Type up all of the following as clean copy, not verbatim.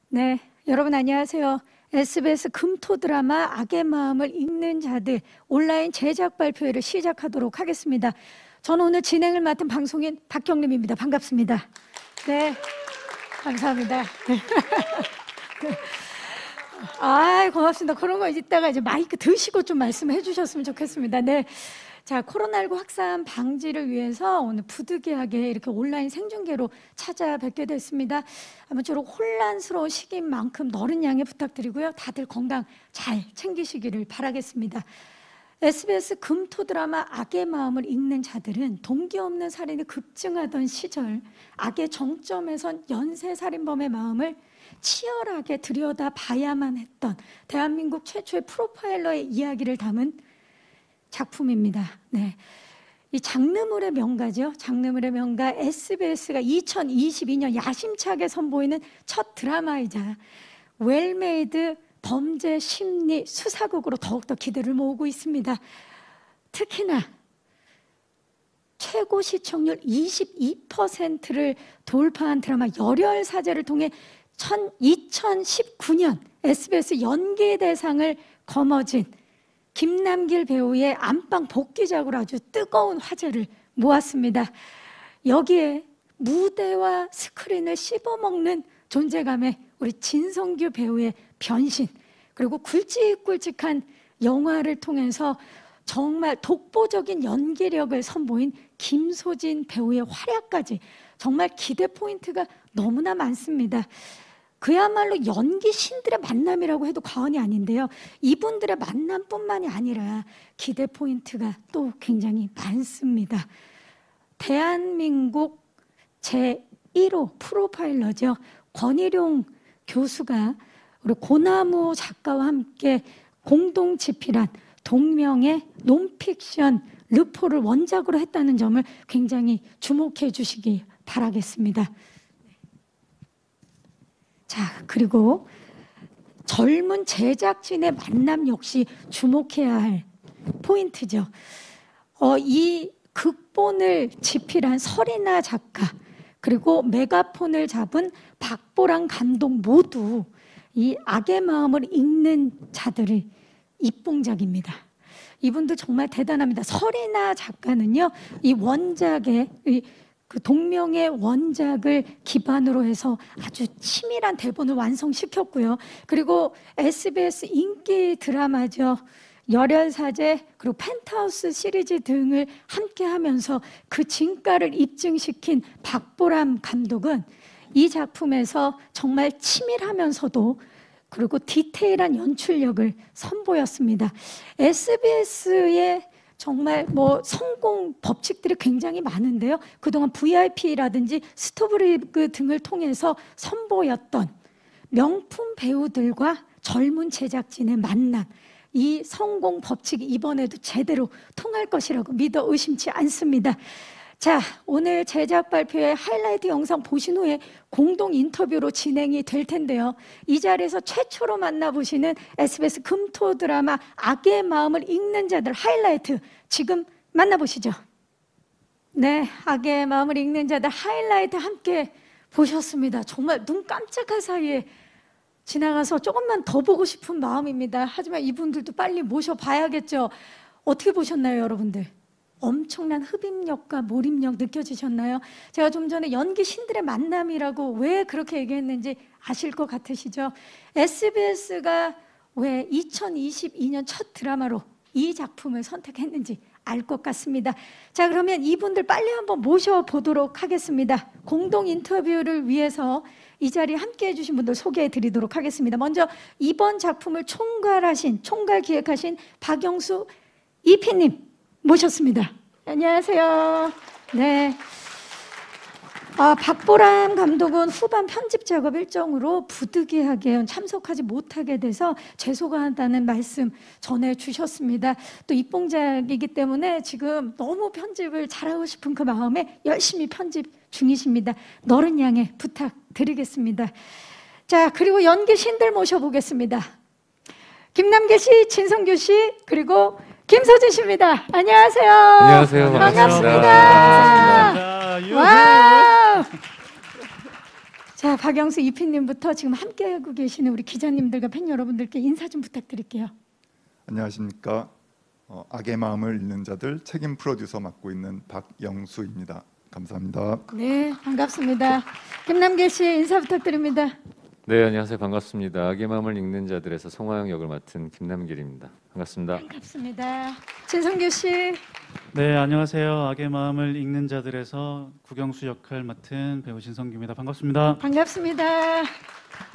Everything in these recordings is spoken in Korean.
네, 여러분 안녕하세요. SBS 금토 드라마 악의 마음을 읽는 자들 온라인 제작 발표회를 시작하도록 하겠습니다. 저는 오늘 진행을 맡은 방송인 박경림입니다. 반갑습니다. 네, 감사합니다. 아, 고맙습니다. 그런 거 이따가 이제 마이크 드시고 좀 말씀해 주셨으면 좋겠습니다. 네. 자, 코로나19 확산 방지를 위해서 오늘 부득이하게 이렇게 온라인 생중계로 찾아뵙게 됐습니다. 아무쪼록 혼란스러운 시기인 만큼 너른 양해 부탁드리고요. 다들 건강 잘 챙기시기를 바라겠습니다. SBS 금토 드라마 악의 마음을 읽는 자들은 동기 없는 살인이 급증하던 시절 악의 정점에선 연쇄살인범의 마음을 치열하게 들여다봐야만 했던 대한민국 최초의 프로파일러의 이야기를 담은 작품입니다. 네, 이 장르물의 명가죠. 장르물의 명가 SBS가 2022년 야심차게 선보이는 첫 드라마이자 웰메이드 범죄 심리 수사극으로 더욱더 기대를 모으고 있습니다. 특히나 최고 시청률 22%를 돌파한 드라마 열혈사제를 통해 2019년 SBS 연기대상을 거머쥔 김남길 배우의 안방 복귀작으로 아주 뜨거운 화제를 모았습니다. 여기에 무대와 스크린을 씹어먹는 존재감의 우리 진성규 배우의 변신, 그리고 굵직굵직한 영화를 통해서 정말 독보적인 연기력을 선보인 김소진 배우의 활약까지 정말 기대 포인트가 너무나 많습니다. 그야말로 연기 신들의 만남이라고 해도 과언이 아닌데요. 이분들의 만남뿐만이 아니라 기대 포인트가 또 굉장히 많습니다. 대한민국 제1호 프로파일러죠. 권일용 교수가 우리 고나무 작가와 함께 공동 집필한 동명의 논픽션 르포를 원작으로 했다는 점을 굉장히 주목해 주시기 바라겠습니다. 자, 그리고 젊은 제작진의 만남 역시 주목해야 할 포인트죠. 이 극본을 집필한 설이나 작가, 그리고 메가폰을 잡은 박보랑 감독 모두 이 악의 마음을 읽는 자들의 입봉작입니다. 이분들 정말 대단합니다. 설이나 작가는요, 이 원작의 그 동명의 원작을 기반으로 해서 아주 치밀한 대본을 완성시켰고요. 그리고 SBS 인기 드라마죠. 열혈사제, 그리고 펜트하우스 시리즈 등을 함께 하면서 그 진가를 입증시킨 박보람 감독은 이 작품에서 정말 치밀하면서도 그리고 디테일한 연출력을 선보였습니다. SBS의 정말 성공 법칙들이 굉장히 많은데요. 그동안 VIP라든지 스토브리그 등을 통해서 선보였던 명품 배우들과 젊은 제작진의 만남, 이 성공 법칙이 이번에도 제대로 통할 것이라고 믿어 의심치 않습니다. 자, 오늘 제작 발표의 하이라이트 영상 보신 후에 공동 인터뷰로 진행이 될 텐데요. 이 자리에서 최초로 만나보시는 SBS 금토 드라마 악의 마음을 읽는 자들 하이라이트 지금 만나보시죠. 네, 악의 마음을 읽는 자들 하이라이트 함께 보셨습니다. 정말 눈 깜짝할 사이에 지나가서 조금만 더 보고 싶은 마음입니다. 하지만 이분들도 빨리 모셔봐야겠죠. 어떻게 보셨나요, 여러분들? 엄청난 흡입력과 몰입력 느껴지셨나요? 제가 좀 전에 연기 신들의 만남이라고 왜 그렇게 얘기했는지 아실 것 같으시죠? SBS가 왜 2022년 첫 드라마로 이 작품을 선택했는지 알 것 같습니다. 자, 그러면 이분들 빨리 한번 모셔보도록 하겠습니다. 공동 인터뷰를 위해서 이 자리에 함께해 주신 분들 소개해 드리도록 하겠습니다. 먼저 이번 작품을 총괄 기획하신 박영수 EP님 모셨습니다. 안녕하세요. 네. 박보람 감독은 후반 편집 작업 일정으로 부득이하게 참석하지 못하게 돼서 죄송하다는 말씀 전해주셨습니다. 또 입봉작이기 때문에 지금 너무 편집을 잘하고 싶은 그 마음에 열심히 편집 중이십니다. 너른 양해 부탁드리겠습니다. 자, 그리고 연기 신들 모셔보겠습니다. 김남길 씨, 진성규 씨, 그리고 김소진 씨입니다. 안녕하세요. 안녕하세요. 반갑습니다. 반갑습니다. 와. 자, 박영수 이피님부터 지금 함께하고 계시는 우리 기자님들과 팬 여러분들께 인사 좀 부탁드릴게요. 안녕하십니까. 악의 마음을 읽는 자들 책임 프로듀서 맡고 있는 박영수입니다. 감사합니다. 네, 반갑습니다. 김남길 씨 인사 부탁드립니다. 네, 안녕하세요. 반갑습니다. 악의 마음을 읽는 자들에서 송하영 역을 맡은 김남길입니다. 반갑습니다. 반갑습니다. 진성규 씨. 네, 안녕하세요. 악의 마음을 읽는 자들에서 국영수 역할 맡은 배우 신성규입니다. 반갑습니다. 반갑습니다.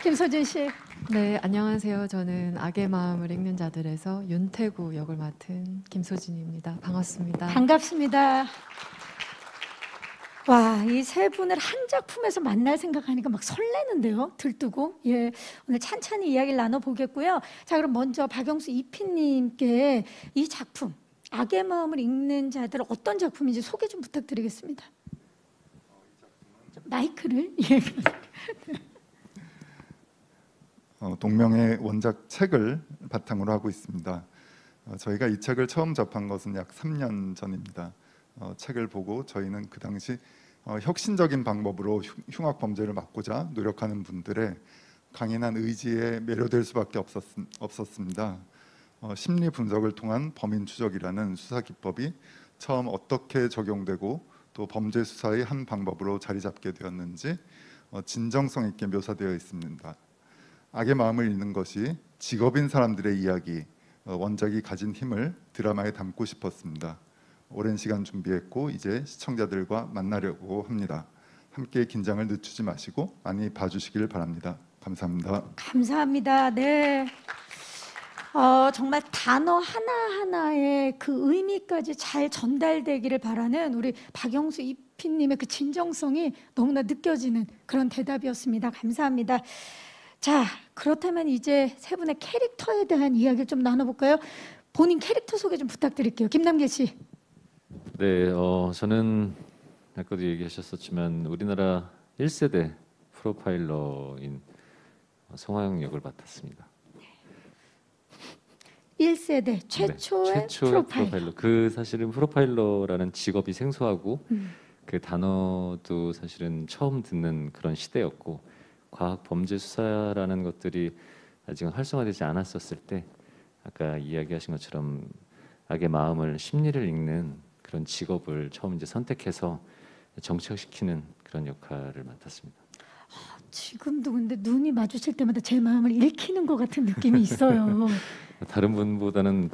김소진 씨. 네, 안녕하세요. 저는 악의 마음을 읽는 자들에서 윤태구 역을 맡은 김소진입니다. 반갑습니다. 반갑습니다. 와, 이 세 분을 한 작품에서 만날 생각하니까 막 설레는데요. 들뜨고. 예, 오늘 찬찬히 이야기를 나눠보겠고요. 자, 그럼 먼저 박영수 이피님께 이 작품 악의 마음을 읽는 자들 어떤 작품인지 소개 좀 부탁드리겠습니다. 마이크를. 예. 동명의 원작 책을 바탕으로 하고 있습니다. 저희가 이 책을 처음 접한 것은 약 3년 전입니다. 책을 보고 저희는 그 당시 혁신적인 방법으로 흉악 범죄를 막고자 노력하는 분들의 강인한 의지에 매료될 수밖에 없었습니다. 심리 분석을 통한 범인 추적이라는 수사 기법이 처음 어떻게 적용되고 또 범죄 수사의 한 방법으로 자리 잡게 되었는지 진정성 있게 묘사되어 있습니다. 악의 마음을 읽는 것이 직업인 사람들의 이야기, 원작이 가진 힘을 드라마에 담고 싶었습니다. 오랜 시간 준비했고 이제 시청자들과 만나려고 합니다. 함께 긴장을 늦추지 마시고 많이 봐주시길 바랍니다. 감사합니다. 감사합니다. 네. 정말 단어 하나하나의 그 의미까지 잘 전달되기를 바라는 우리 박영수 이피님의 그 진정성이 너무나 느껴지는 그런 대답이었습니다. 감사합니다. 자, 그렇다면 이제 세 분의 캐릭터에 대한 이야기를 좀 나눠볼까요? 본인 캐릭터 소개 좀 부탁드릴게요. 김남길 씨. 네, 저는 아까도 얘기하셨었지만 우리나라 1세대 프로파일러인 송하영 역을 맡았습니다. 1세대 최초의 네, 최초의 프로파일러. 그 사실은 프로파일러라는 직업이 생소하고 그 단어도 사실은 처음 듣는 그런 시대였고 과학 범죄 수사라는 것들이 아직은 활성화되지 않았었을 때 아까 이야기하신 것처럼 악의 마음을 심리를 읽는 그런 직업을 처음 이제 선택해서 정착시키는 그런 역할을 맡았습니다. 지금도 근데 눈이 마주칠 때마다 제 마음을 읽히는 것 같은 느낌이 있어요. 다른 분보다는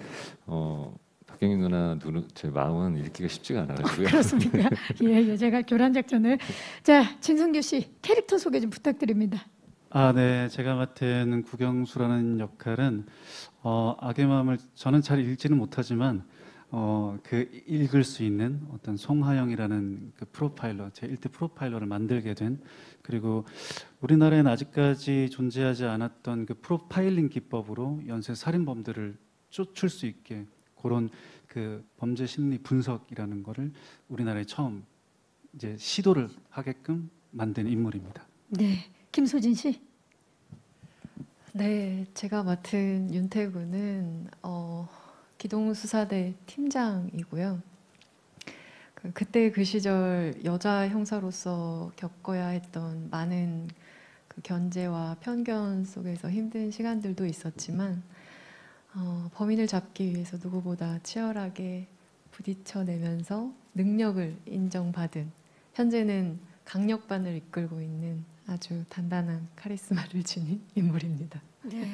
박경희 누나 제 마음은 읽기가 쉽지가 않아가지고요. 그렇습니까? 예, 제가 교란 작전을. 자, 진성규 씨 캐릭터 소개 좀 부탁드립니다. 네, 제가 맡은 국영수라는 역할은 악의 마음을 저는 잘 읽지는 못하지만 그 읽을 수 있는 어떤 송하영이라는 그 프로파일러, 제1대 프로파일러를 만들게 된, 그리고 우리나라에는 아직까지 존재하지 않았던 그 프로파일링 기법으로 연쇄 살인범들을 쫓을 수 있게 그런 그 범죄 심리 분석이라는 거를 우리나라에 처음 이제 시도를 하게끔 만든 인물입니다. 네, 김소진 씨. 네, 제가 맡은 윤태구는 기동수사대 팀장이고요. 그때 그 시절 여자 형사로서 겪어야 했던 많은 그 견제와 편견 속에서 힘든 시간들도 있었지만 범인을 잡기 위해서 누구보다 치열하게 부딪혀내면서 능력을 인정받은, 현재는 강력반을 이끌고 있는 아주 단단한 카리스마를 지닌 인물입니다. 네,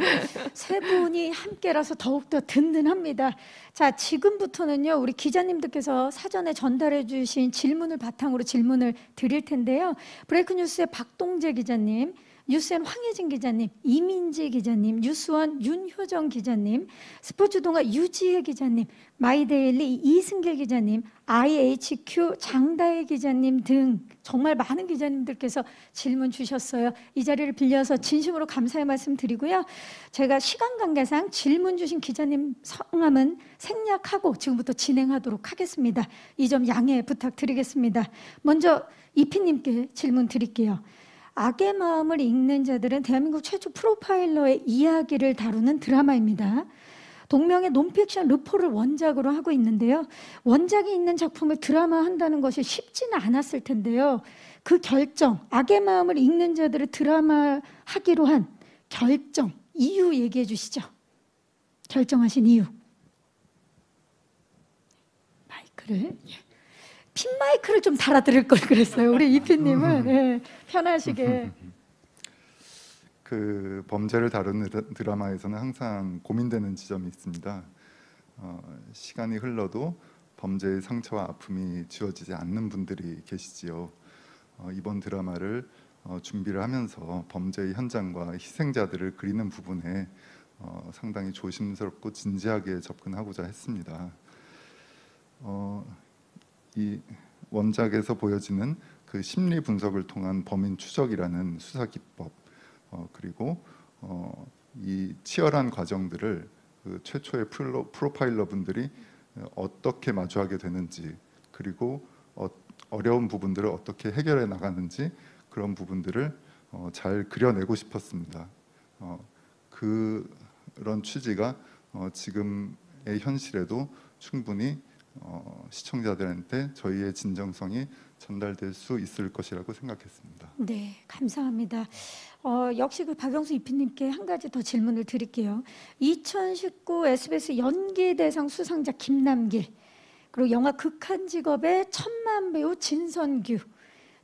세 분이 함께라서 더욱더 든든합니다. 자, 지금부터는요 우리 기자님들께서 사전에 전달해 주신 질문을 바탕으로 질문을 드릴 텐데요. 브레이크뉴스의 박동재 기자님, 뉴스엔 황혜진 기자님, 이민지 기자님, 뉴스원 윤효정 기자님, 스포츠동아 유지혜 기자님, 마이데일리 이승길 기자님, IHQ 장다혜 기자님 등 정말 많은 기자님들께서 질문 주셨어요. 이 자리를 빌려서 진심으로 감사의 말씀 드리고요. 제가 시간 관계상 질문 주신 기자님 성함은 생략하고 지금부터 진행하도록 하겠습니다. 이 점 양해 부탁드리겠습니다. 먼저 이피님께 질문 드릴게요. 악의 마음을 읽는 자들은 대한민국 최초 프로파일러의 이야기를 다루는 드라마입니다. 동명의 논픽션 르포를 원작으로 하고 있는데요. 원작이 있는 작품을 드라마한다는 것이 쉽지는 않았을 텐데요. 그 결정, 악의 마음을 읽는 자들을 드라마 하기로 한 결정, 이유 얘기해 주시죠. 결정하신 이유. 마이크를, 핀 마이크를 좀 달아드릴 걸 그랬어요. 우리 이피님은 예, 편하시게. 그 범죄를 다루는 드라마에서는 항상 고민되는 지점이 있습니다. 시간이 흘러도 범죄의 상처와 아픔이 지워지지 않는 분들이 계시지요. 이번 드라마를 준비를 하면서 범죄의 현장과 희생자들을 그리는 부분에 상당히 조심스럽고 진지하게 접근하고자 했습니다. 이 원작에서 보여지는 그 심리 분석을 통한 범인 추적이라는 수사 기법, 그리고 이 치열한 과정들을 그 최초의 프로파일러 분들이 어떻게 마주하게 되는지, 그리고 어려운 부분들을 어떻게 해결해 나가는지, 그런 부분들을 잘 그려내고 싶었습니다. 그런 취지가 지금의 현실에도 충분히 시청자들한테 저희의 진정성이 전달될 수 있을 것이라고 생각했습니다. 네, 감사합니다. 역시 그 박영수 이피님께 한 가지 더 질문을 드릴게요. 2019 SBS 연기대상 수상자 김남길, 그리고 영화 극한 직업의 천만 배우 진선규,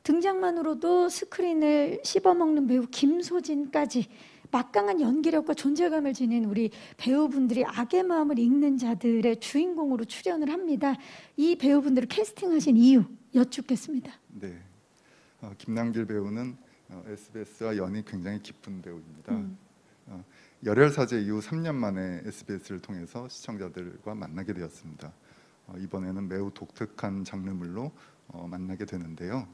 등장만으로도 스크린을 씹어먹는 배우 김소진까지 막강한 연기력과 존재감을 지닌 우리 배우분들이 악의 마음을 읽는 자들의 주인공으로 출연을 합니다. 이 배우분들을 캐스팅하신 이유 여쭙겠습니다. 네, 김남길 배우는 SBS와 연이 굉장히 깊은 배우입니다. 열혈사제 이후 3년 만에 SBS를 통해서 시청자들과 만나게 되었습니다. 이번에는 매우 독특한 장르물로 만나게 되는데요.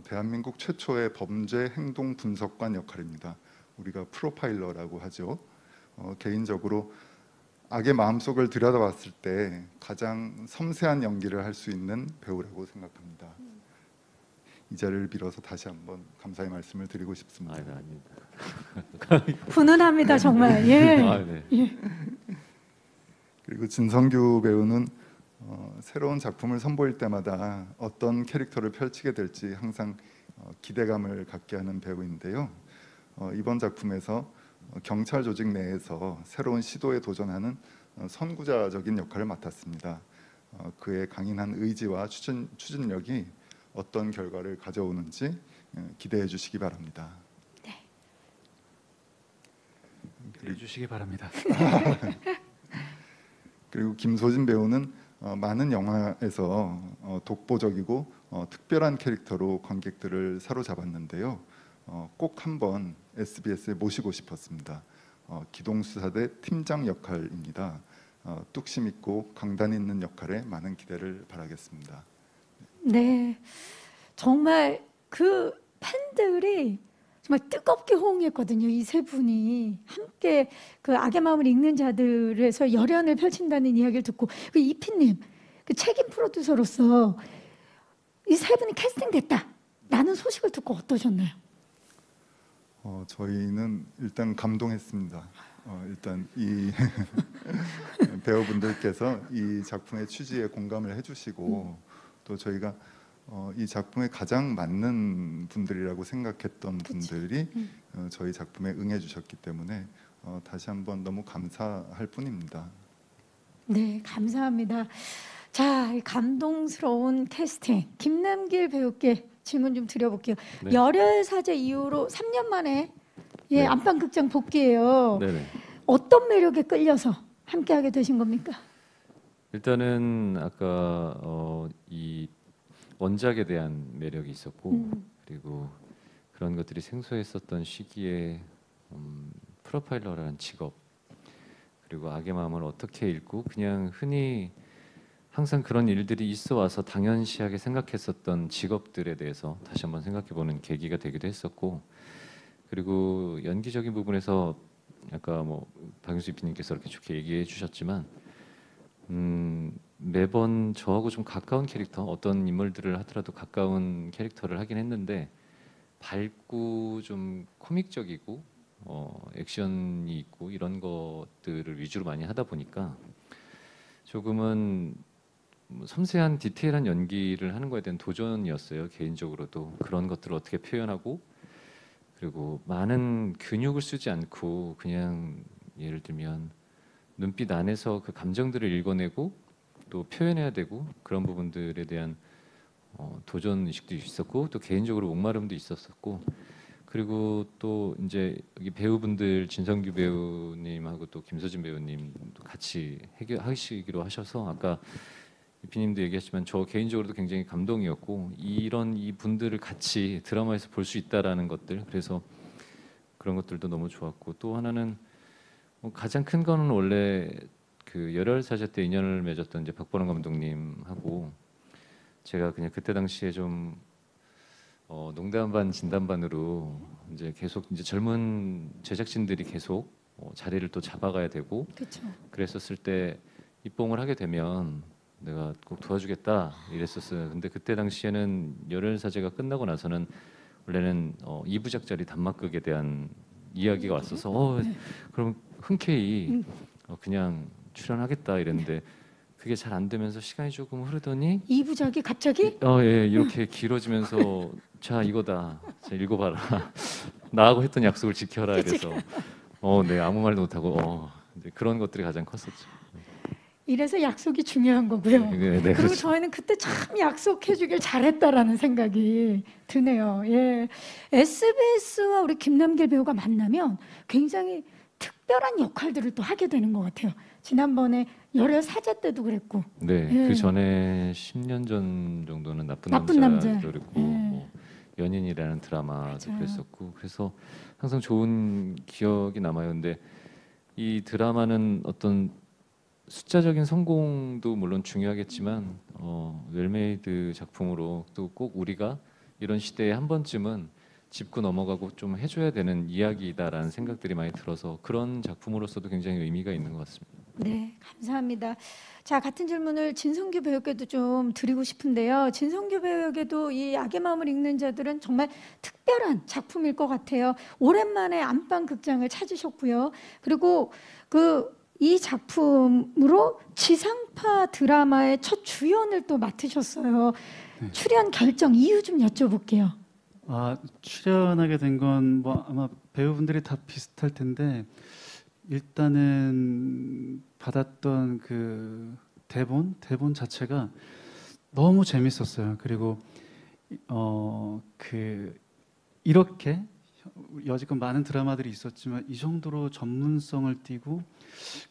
대한민국 최초의 범죄 행동 분석관 역할입니다. 우리가 프로파일러라고 하죠. 개인적으로 악의 마음속을 들여다봤을 때 가장 섬세한 연기를 할 수 있는 배우라고 생각합니다. 이 자리를 빌어서 다시 한번 감사의 말씀을 드리고 싶습니다. 아닙니다. 훈훈합니다, 정말. 예. 네. 예. 그리고 진성규 배우는 새로운 작품을 선보일 때마다 어떤 캐릭터를 펼치게 될지 항상 기대감을 갖게 하는 배우인데요. 이번 작품에서 경찰 조직 내에서 새로운 시도에 도전하는 선구자적인 역할을 맡았습니다. 그의 강인한 의지와 추진력이 어떤 결과를 가져오는지 기대해 주시기 바랍니다. 기대해 주시기 바랍니다. 그리고 김소진 배우는 많은 영화에서 독보적이고 특별한 캐릭터로 관객들을 사로잡았는데요. 꼭 한번 SBS에 모시고 싶었습니다. 기동수사대 팀장 역할입니다. 뚝심 있고 강단 있는 역할에 많은 기대를 바라겠습니다. 네, 정말 그 팬들이 정말 뜨겁게 호응했거든요. 이 세 분이 함께 그 악의 마음을 읽는 자들에서 열연을 펼친다는 이야기를 듣고, 그 이피님, 그 책임 프로듀서로서 이 세 분이 캐스팅됐다라는 소식을 듣고 어떠셨나요? 저희는 일단 감동했습니다. 일단 이 배우분들께서 이 작품의 취지에 공감을 해주시고 또 저희가 이 작품에 가장 맞는 분들이라고 생각했던 분들이 저희 작품에 응해주셨기 때문에 다시 한번 너무 감사할 뿐입니다. 네, 감사합니다. 자, 이 감동스러운 캐스팅 마길 배우께 질문 좀 드려볼게요. 네. 열혈사제 이후로 3년 만에 네. 안방극장 복귀예요. 네네. 어떤 매력에 끌려서 함께하게 되신 겁니까? 일단은 아까 이 원작에 대한 매력이 있었고 그리고 그런 것들이 생소했었던 시기에 프로파일러라는 직업, 그리고 악의 마음을 어떻게 읽고 그냥 흔히 항상 그런 일들이 있어 와서 당연시하게 생각했었던 직업들에 대해서 다시 한번 생각해보는 계기가 되기도 했었고, 그리고 연기적인 부분에서 아까 뭐 박윤수 PD님께서 이렇게 좋게 얘기해 주셨지만 매번 저하고 좀 가까운 캐릭터, 어떤 인물들을 하더라도 가까운 캐릭터를 하긴 했는데 밝고 좀 코믹적이고 액션이 있고 이런 것들을 위주로 많이 하다 보니까 조금은 섬세한 디테일한 연기를 하는 거에 대한 도전이었어요. 개인적으로도 그런 것들을 어떻게 표현하고, 그리고 많은 근육을 쓰지 않고 그냥 예를 들면 눈빛 안에서 그 감정들을 읽어내고 또 표현해야 되고, 그런 부분들에 대한 도전 의식도 있었고, 또 개인적으로 목마름도 있었었고, 그리고 또 이제 여기 배우분들 진성규 배우님하고 또 김소진 배우님도 같이 하시기로 하셔서, 아까 비님도 얘기했지만 저 개인적으로도 굉장히 감동이었고, 이런 이 분들을 같이 드라마에서 볼 수 있다라는 것들, 그래서 그런 것들도 너무 좋았고, 또 하나는 가장 큰 거는 원래 그 열혈 사제 때 인연을 맺었던 이제 박보람 감독님하고 제가 그냥 그때 당시에 좀 농담 반 진담 반으로 이제 계속 이제 젊은 제작진들이 계속 자리를 또 잡아가야 되고, 그렇죠. 그랬었을 때 입봉을 하게 되면 내가 꼭 도와주겠다 이랬었어요. 근데 그때 당시에는 열혈 사제가 끝나고 나서는 원래는 2부작짜리 단막극에 대한 이야기가 왔어서 그럼 흔쾌히 그냥 출연하겠다 이랬는데, 그게 잘 안 되면서 시간이 조금 흐르더니 2부작이 갑자기 예, 이렇게 길어지면서 자 이거다, 자 읽어봐라 나하고 했던 약속을 지켜라 이래서 네 아무 말도 못하고 이제 그런 것들이 가장 컸었죠. 이래서 약속이 중요한 거고요. 네, 그리고 그렇죠. 저희는 그때 참 약속해주길 잘했다라는 생각이 드네요. 예, SBS와 우리 김남길 배우가 만나면 굉장히 특별한 역할들을 또 하게 되는 것 같아요. 지난번에 열혈 사제 때도 그랬고, 네, 예. 그 전에 10년 전 정도는 나쁜 남자. 남자도 그랬고, 예. 연인이라는 드라마도 맞아요. 그랬었고, 그래서 항상 좋은 기억이 남아요. 근데 이 드라마는 어떤 숫자적인 성공도 물론 중요하겠지만 웰메이드 작품으로 또 꼭 우리가 이런 시대에 한 번쯤은 짚고 넘어가고 좀 해줘야 되는 이야기다라는 생각들이 많이 들어서 그런 작품으로서도 굉장히 의미가 있는 것 같습니다. 네, 감사합니다. 자, 같은 질문을 진성규 배우께도 좀 드리고 싶은데요. 진성규 배우에게도 이 악의 마음을 읽는 자들은 정말 특별한 작품일 것 같아요. 오랜만에 안방 극장을 찾으셨고요. 그리고 이 작품으로 지상파 드라마의 첫 주연을 또 맡으셨어요. 네. 출연 결정 이유 좀 여쭤볼게요. 출연하게 된 건 뭐 아마 배우분들이 다 비슷할 텐데, 일단은 받았던 그 대본 자체가 너무 재밌었어요. 그리고 이렇게 여지껏 많은 드라마들이 있었지만 이 정도로 전문성을 띠고,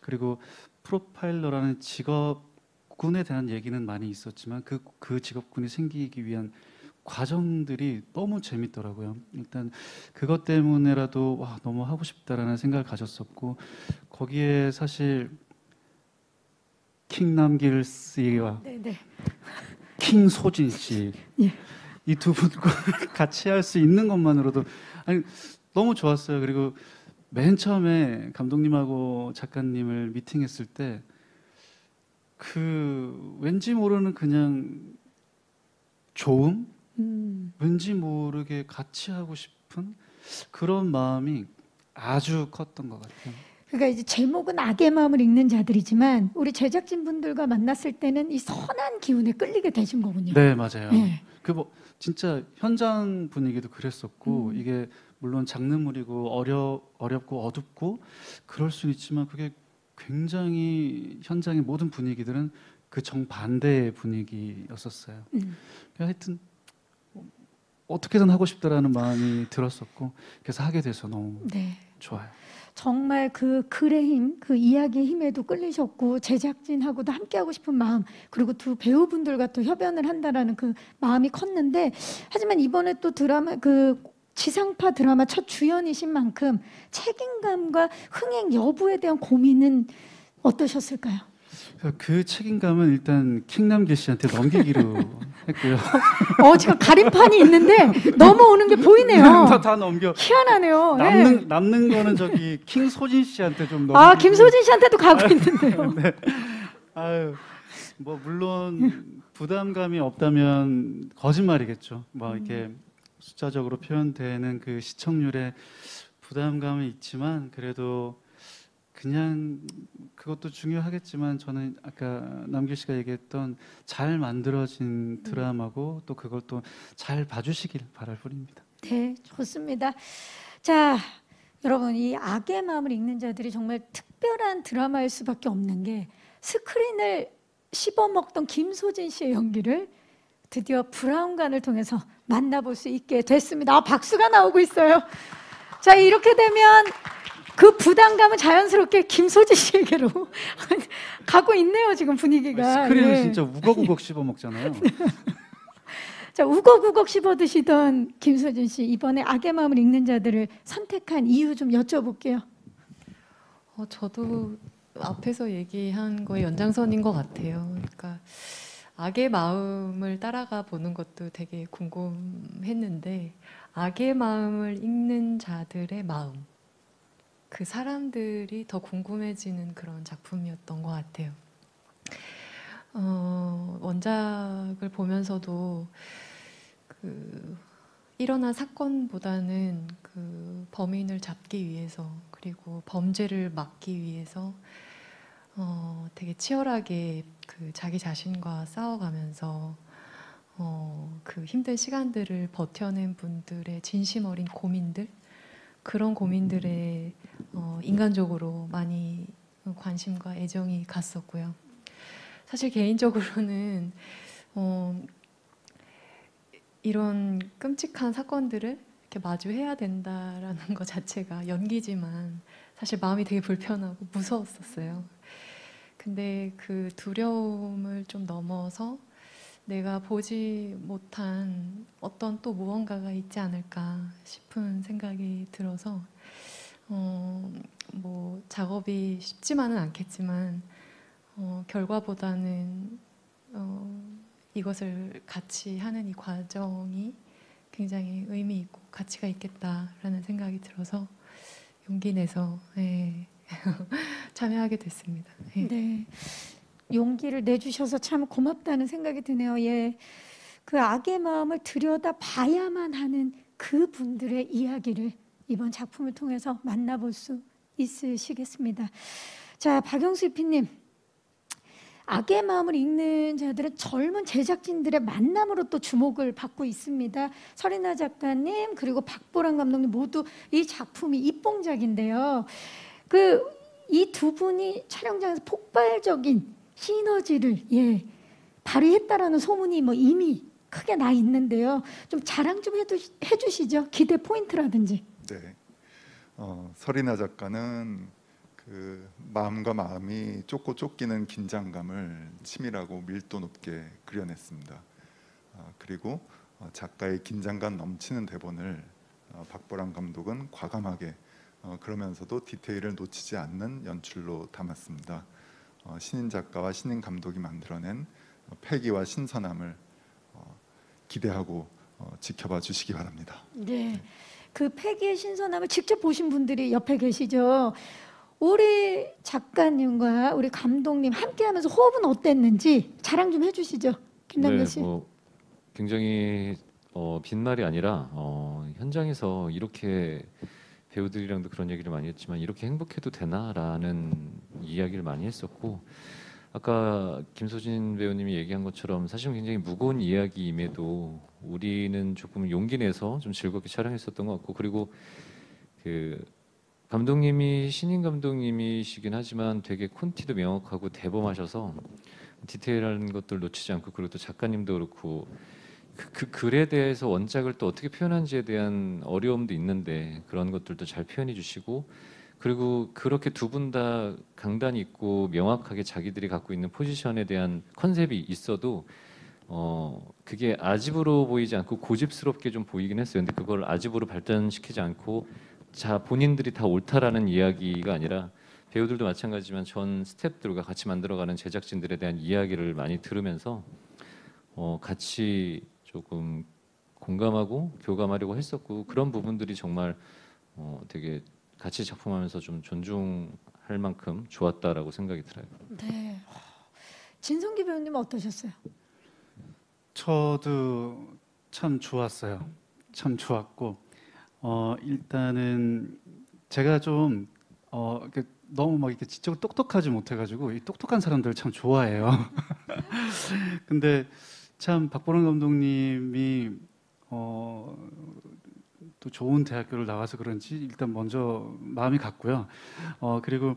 그리고 프로파일러라는 직업군에 대한 얘기는 많이 있었지만 그 직업군이 생기기 위한 과정들이 너무 재밌더라고요. 일단 그것 때문에라도 너무 하고 싶다라는 생각을 가졌었고, 거기에 사실 킹남길 씨와 네네. 킹소진 씨, 예. 이 두 분과 같이 할 수 있는 것만으로도 너무 좋았어요. 그리고 맨 처음에 감독님하고 작가님을 미팅했을 때 왠지 모르는 그냥 좋음, 왠지 모르게 같이 하고 싶은 그런 마음이 아주 컸던 것 같아요. 그러니까 이제 제목은 악의 마음을 읽는 자들이지만 우리 제작진 분들과 만났을 때는 이 선한 기운에 끌리게 되신 거군요. 네, 맞아요. 네. 진짜 현장 분위기도 그랬었고, 이게 물론 장르물이고 어렵고 어둡고 그럴 수 있지만 그게 굉장히 현장의 모든 분위기들은 그 정반대의 분위기였었어요. 하여튼 어떻게든 하고 싶다라는 마음이 들었었고, 그래서 하게 돼서 너무 네. 좋아요. 정말 그 글의 힘, 그 이야기의 힘에도 끌리셨고 제작진하고도 함께하고 싶은 마음, 그리고 두 배우분들과 또 협연을 한다라는 그 마음이 컸는데, 하지만 이번에 또 드라마 지상파 드라마 첫 주연이신 만큼 책임감과 흥행 여부에 대한 고민은 어떠셨을까요? 그 책임감은 일단 킹남길 씨한테 넘기기로 했고요. 지금 가림판이 있는데 넘어오는 게 보이네요. 다 넘겨. 희한하네요. 남는 거는 저기 킹소진 씨한테 좀 넘기고. 김소진 씨한테도 가고 있는데요. 네. 뭐 물론 부담감이 없다면 거짓말이겠죠. 이렇게 숫자적으로 표현되는 그 시청률에 부담감은 있지만, 그래도 그냥 그것도 중요하겠지만 저는 아까 남길 씨가 얘기했던 잘 만들어진 드라마고 또 그걸 또 잘 봐주시길 바랄 뿐입니다. 네, 좋습니다. 자, 여러분 이 악의 마음을 읽는 자들이 정말 특별한 드라마일 수밖에 없는 게 스크린을 씹어먹던 김소진 씨의 연기를 드디어 브라운관을 통해서 만나볼 수 있게 됐습니다. 아, 박수가 나오고 있어요. 자, 이렇게 되면 그 부담감은 자연스럽게 김소진 씨에게로 가고 있네요. 지금 분위기가. 스크린을 예. 진짜 우걱우걱 씹어 먹잖아요. 자, 우걱우걱 씹어 드시던 김소진 씨, 이번에 악의 마음을 읽는 자들을 선택한 이유 좀 여쭤볼게요. 저도 앞에서 얘기한 거의 연장선인 것 같아요. 그러니까 악의 마음을 따라가 보는 것도 되게 궁금했는데 악의 마음을 읽는 자들의 마음, 그 사람들이 더 궁금해지는 그런 작품이었던 것 같아요. 원작을 보면서도 그 일어난 사건보다는 그 범인을 잡기 위해서 그리고 범죄를 막기 위해서 되게 치열하게 그 자기 자신과 싸워가면서 그 힘든 시간들을 버텨낸 분들의 진심 어린 고민들, 그런 고민들에 인간적으로 많이 관심과 애정이 갔었고요. 사실 개인적으로는 이런 끔찍한 사건들을 이렇게 마주해야 된다라는 것 자체가 연기지만 사실 마음이 되게 불편하고 무서웠었어요. 근데 그 두려움을 좀 넘어서 내가 보지 못한 어떤 또 무언가가 있지 않을까 싶은 생각이 들어서 뭐 작업이 쉽지만은 않겠지만 결과보다는 이것을 같이 하는 이 과정이 굉장히 의미 있고 가치가 있겠다라는 생각이 들어서 용기 내서 참여하게 됐습니다. 네, 용기를 내주셔서 참 고맙다는 생각이 드네요. 예, 그 악의 마음을 들여다 봐야만 하는 그 분들의 이야기를 이번 작품을 통해서 만나볼 수 있으시겠습니다. 자, 박영수 PD님, 악의 마음을 읽는 자들은 젊은 제작진들의 만남으로 또 주목을 받고 있습니다. 설인아 작가님 그리고 박보람 감독님 모두 이 작품이 입봉작인데요. 그 이 두 분이 촬영장에서 폭발적인 시너지를 발휘했다라는 소문이 뭐 이미 크게 나 있는데요. 좀 자랑 좀 해주시죠. 기대 포인트라든지. 네, 설인아 작가는 그 마음과 마음이 쫓고 쫓기는 긴장감을 치밀하고 밀도 높게 그려냈습니다. 그리고 작가의 긴장감 넘치는 대본을 박보람 감독은 과감하게 그러면서도 디테일을 놓치지 않는 연출로 담았습니다. 신인 작가와 신인 감독이 만들어낸 패기와 신선함을 기대하고 지켜봐 주시기 바랍니다. 네, 그 패기의 신선함을 직접 보신 분들이 옆에 계시죠. 우리 작가님과 우리 감독님 함께하면서 호흡은 어땠는지 자랑 좀 해주시죠, 김남길 씨. 뭐 굉장히 빈말이 아니라 현장에서 이렇게 배우들이랑도 그런 얘기를 많이 했지만 이렇게 행복해도 되나라는 이야기를 많이 했었고, 아까 김소진 배우님이 얘기한 것처럼 사실 굉장히 무거운 이야기임에도 우리는 조금 용기 내서 좀 즐겁게 촬영했었던 것 같고, 그리고 그 감독님이 신인 감독님이시긴 하지만 되게 콘티도 명확하고 대범하셔서 디테일한 것들 놓치지 않고, 그리고 또 작가님도 그렇고 그 글에 대해서 원작을 또 어떻게 표현한지에 대한 어려움도 있는데 그런 것들도 잘 표현해 주시고, 그리고 그렇게 두 분 다 강단이 있고 명확하게 자기들이 갖고 있는 포지션에 대한 컨셉이 있어도 그게 아집으로 보이지 않고 고집스럽게 좀 보이긴 했어요. 근데 그걸 아집으로 발전시키지 않고 본인들이 다 옳다라는 이야기가 아니라 배우들도 마찬가지지만 전 스태프들과 같이 만들어가는 제작진들에 대한 이야기를 많이 들으면서 같이 조금 공감하고 교감하려고 했었고, 그런 부분들이 정말 되게 같이 작품하면서 좀 존중할 만큼 좋았다라고 생각이 들어요. 네, 진성기 배우님 어떠셨어요? 저도 참 좋았어요. 참 좋았고 일단은 제가 좀 너무 막 이렇게 지적으로 똑똑하지 못해가지고 이 똑똑한 사람들을 참 좋아해요. 근데 참 박보람 감독님이 또 좋은 대학교를 나와서 그런지 일단 먼저 마음이 갔고요. 그리고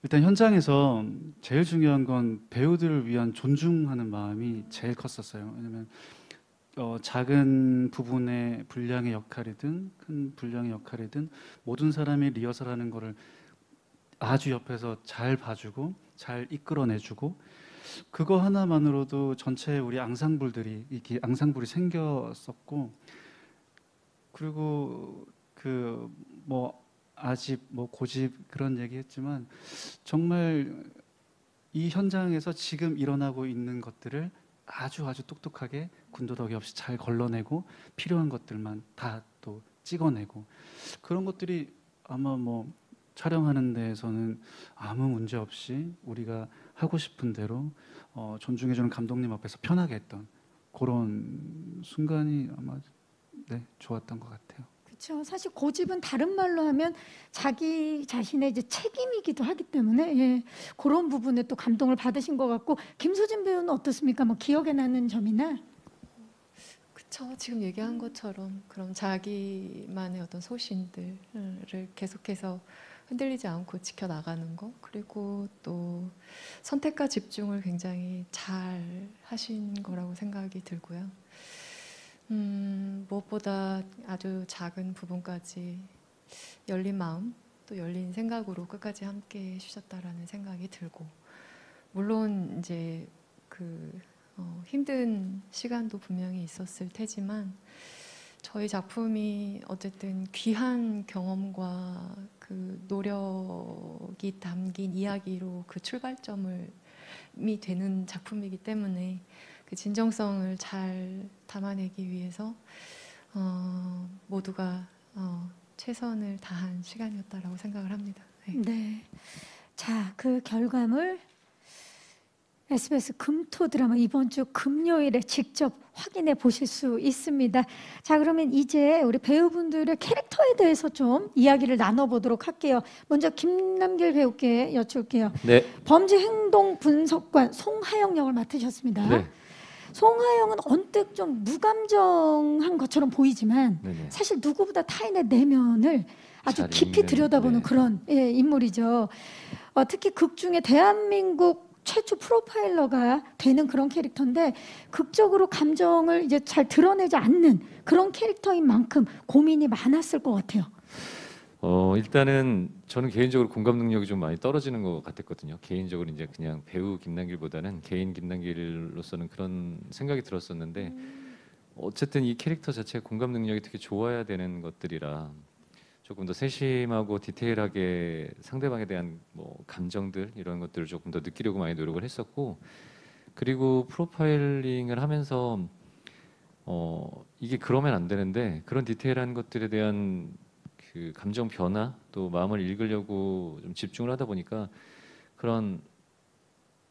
일단 현장에서 제일 중요한 건 배우들을 위한 존중하는 마음이 제일 컸었어요. 왜냐면 작은 부분의 분량의 역할이든 큰 분량의 역할이든 모든 사람이 리허설하는 거를 아주 옆에서 잘 봐주고 잘 이끌어내주고 그거 하나만으로도 전체 우리 앙상블들이 이렇게 앙상블이 생겼었고 그리고 그 뭐 아집 뭐 고집 그런 얘기했지만 정말 이 현장에서 지금 일어나고 있는 것들을 아주 똑똑하게 군더더기 없이 잘 걸러내고 필요한 것들만 다 또 찍어내고 그런 것들이 아마 뭐 촬영하는 데에서는 아무 문제 없이 우리가 하고 싶은 대로 존중해주는 감독님 앞에서 편하게 했던 그런 순간이 아마 네, 좋았던 것 같아요. 그렇죠. 사실 고집은 다른 말로 하면 자기 자신의 이제 책임이기도 하기 때문에 예, 그런 부분에 또 감동을 받으신 것 같고 김소진 배우는 어떻습니까? 뭐 기억에 나는 점이나 그쵸. 지금 얘기한 것처럼 그런 자기만의 어떤 소신들을 계속해서 흔들리지 않고 지켜나가는 거 그리고 또 선택과 집중을 굉장히 잘 하신 거라고 생각이 들고요. 무엇보다 아주 작은 부분까지 열린 마음 또 열린 생각으로 끝까지 함께 해주셨다라는 생각이 들고 물론 이제 힘든 시간도 분명히 있었을 테지만 저희 작품이 어쨌든 귀한 경험과 그 노력이 담긴 이야기로 그 출발점이 되는 작품이기 때문에 그 진정성을 잘 담아내기 위해서 모두가 최선을 다한 시간이었다라고 생각을 합니다. 네. 네. 자, 그 결과물 SBS 금토 드라마 이번 주 금요일에 직접 확인해 보실 수 있습니다. 자, 그러면 이제 우리 배우분들의 캐릭터에 대해서 좀 이야기를 나눠보도록 할게요. 먼저 김남길 배우께 여쭐게요. 네. 범죄 행동 분석관 송하영 역을 맡으셨습니다. 네. 송하영은 언뜻 좀 무감정한 것처럼 보이지만 네네. 사실 누구보다 타인의 내면을 아주 잘 깊이 읽는, 들여다보는 네. 그런 인물이죠. 특히 극 중에 대한민국 최초 프로파일러가 되는 그런 캐릭터인데 극적으로 감정을 이제 잘 드러내지 않는 그런 캐릭터인 만큼 고민이 많았을 것 같아요. 일단은 저는 개인적으로 공감 능력이 좀 많이 떨어지는 것 같았거든요. 개인적으로 이제 그냥 배우 김남길보다는 개인 김남길로서는 그런 생각이 들었었는데 어쨌든 이 캐릭터 자체가 공감 능력이 되게 좋아야 되는 것들이라 조금 더 세심하고 디테일하게 상대방에 대한 뭐 감정들 이런 것들을 조금 더 느끼려고 많이 노력을 했었고 그리고 프로파일링을 하면서 이게 그러면 안 되는데 그런 디테일한 것들에 대한 그 감정 변화 또 마음을 읽으려고 좀 집중을 하다 보니까 그런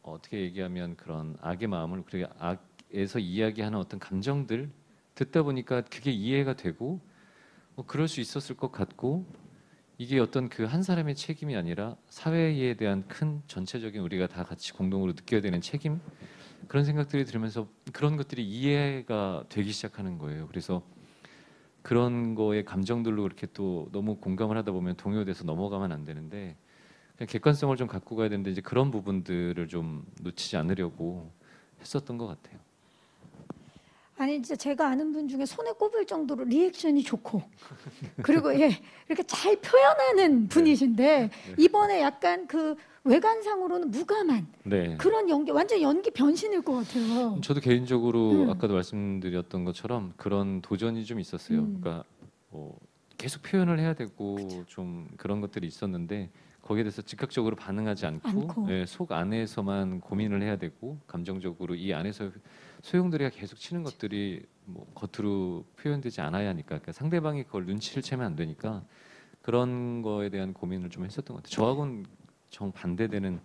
어떻게 얘기하면 그런 악의 마음을 그리고 악에서 이야기하는 어떤 감정들 듣다 보니까 그게 이해가 되고 그럴 수 있었을 것 같고 이게 어떤 그 한 사람의 책임이 아니라 사회에 대한 큰 전체적인 우리가 다 같이 공동으로 느껴야 되는 책임 그런 생각들이 들으면서 그런 것들이 이해가 되기 시작하는 거예요. 그래서 그런 거에 감정들로 이렇게 또 너무 공감을 하다 보면 동요돼서 넘어가면 안 되는데 그냥 객관성을 좀 갖고 가야 되는데 이제 그런 부분들을 좀 놓치지 않으려고 했었던 것 같아요. 아니 진짜 제가 아는 분 중에 손에 꼽을 정도로 리액션이 좋고 그리고 예 이렇게 잘 표현하는 분이신데 이번에 약간 그 외관상으로는 무감한 네. 그런 연기 완전 연기 변신일 것 같아요. 저도 개인적으로 아까도 말씀드렸던 것처럼 그런 도전이 좀 있었어요. 그러니까 계속 표현을 해야 되고 그쵸. 좀 그런 것들이 있었는데 거기에 대해서 즉각적으로 반응하지 않고 예, 속 안에서만 고민을 해야 되고 감정적으로 이 안에서 소용돌이가 계속 치는 것들이 뭐 겉으로 표현되지 않아야 하니까 그러니까 상대방이 그걸 눈치를 채면 안 되니까 그런 거에 대한 고민을 좀 했었던 것 같아요. 저하고는 정 반대되는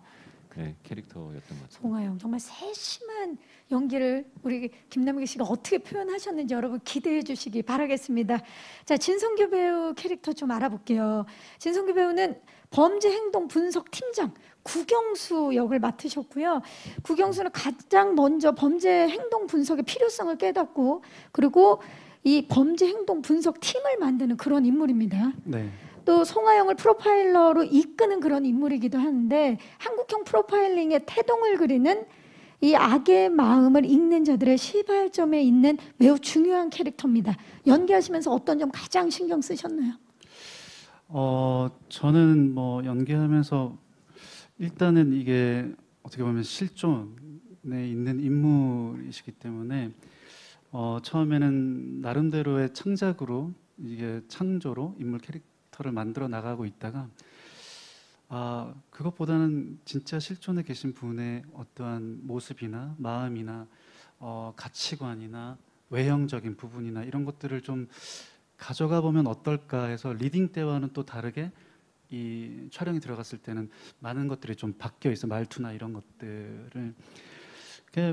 네, 캐릭터였던 것 같아요. 송하영 정말 세심한 연기를 우리 김남길 씨가 어떻게 표현하셨는지 여러분 기대해 주시기 바라겠습니다. 자, 진성규 배우 캐릭터 좀 알아볼게요. 진성규 배우는 범죄 행동 분석 팀장 구경수 역을 맡으셨고요. 구경수는 가장 먼저 범죄 행동 분석의 필요성을 깨닫고 그리고 이 범죄 행동 분석 팀을 만드는 그런 인물입니다. 네. 또 송하영을 프로파일러로 이끄는 그런 인물이기도 하는데 한국형 프로파일링의 태동을 그리는 이 악의 마음을 읽는 자들의 시발점에 있는 매우 중요한 캐릭터입니다. 연기하시면서 어떤 점 가장 신경 쓰셨나요? 저는 뭐 연기하면서 일단은 이게 어떻게 보면 실존에 있는 인물이시기 때문에 처음에는 나름대로의 창작으로 이게 창조로 인물 캐릭터를 만들어 나가고 있다가 그것보다는 진짜 실존에 계신 분의 어떠한 모습이나 마음이나 가치관이나 외형적인 부분이나 이런 것들을 좀 가져가 보면 어떨까 해서 리딩 때와는 또 다르게 이 촬영이 들어갔을 때는 많은 것들이 좀 바뀌어 있어 말투나 이런 것들을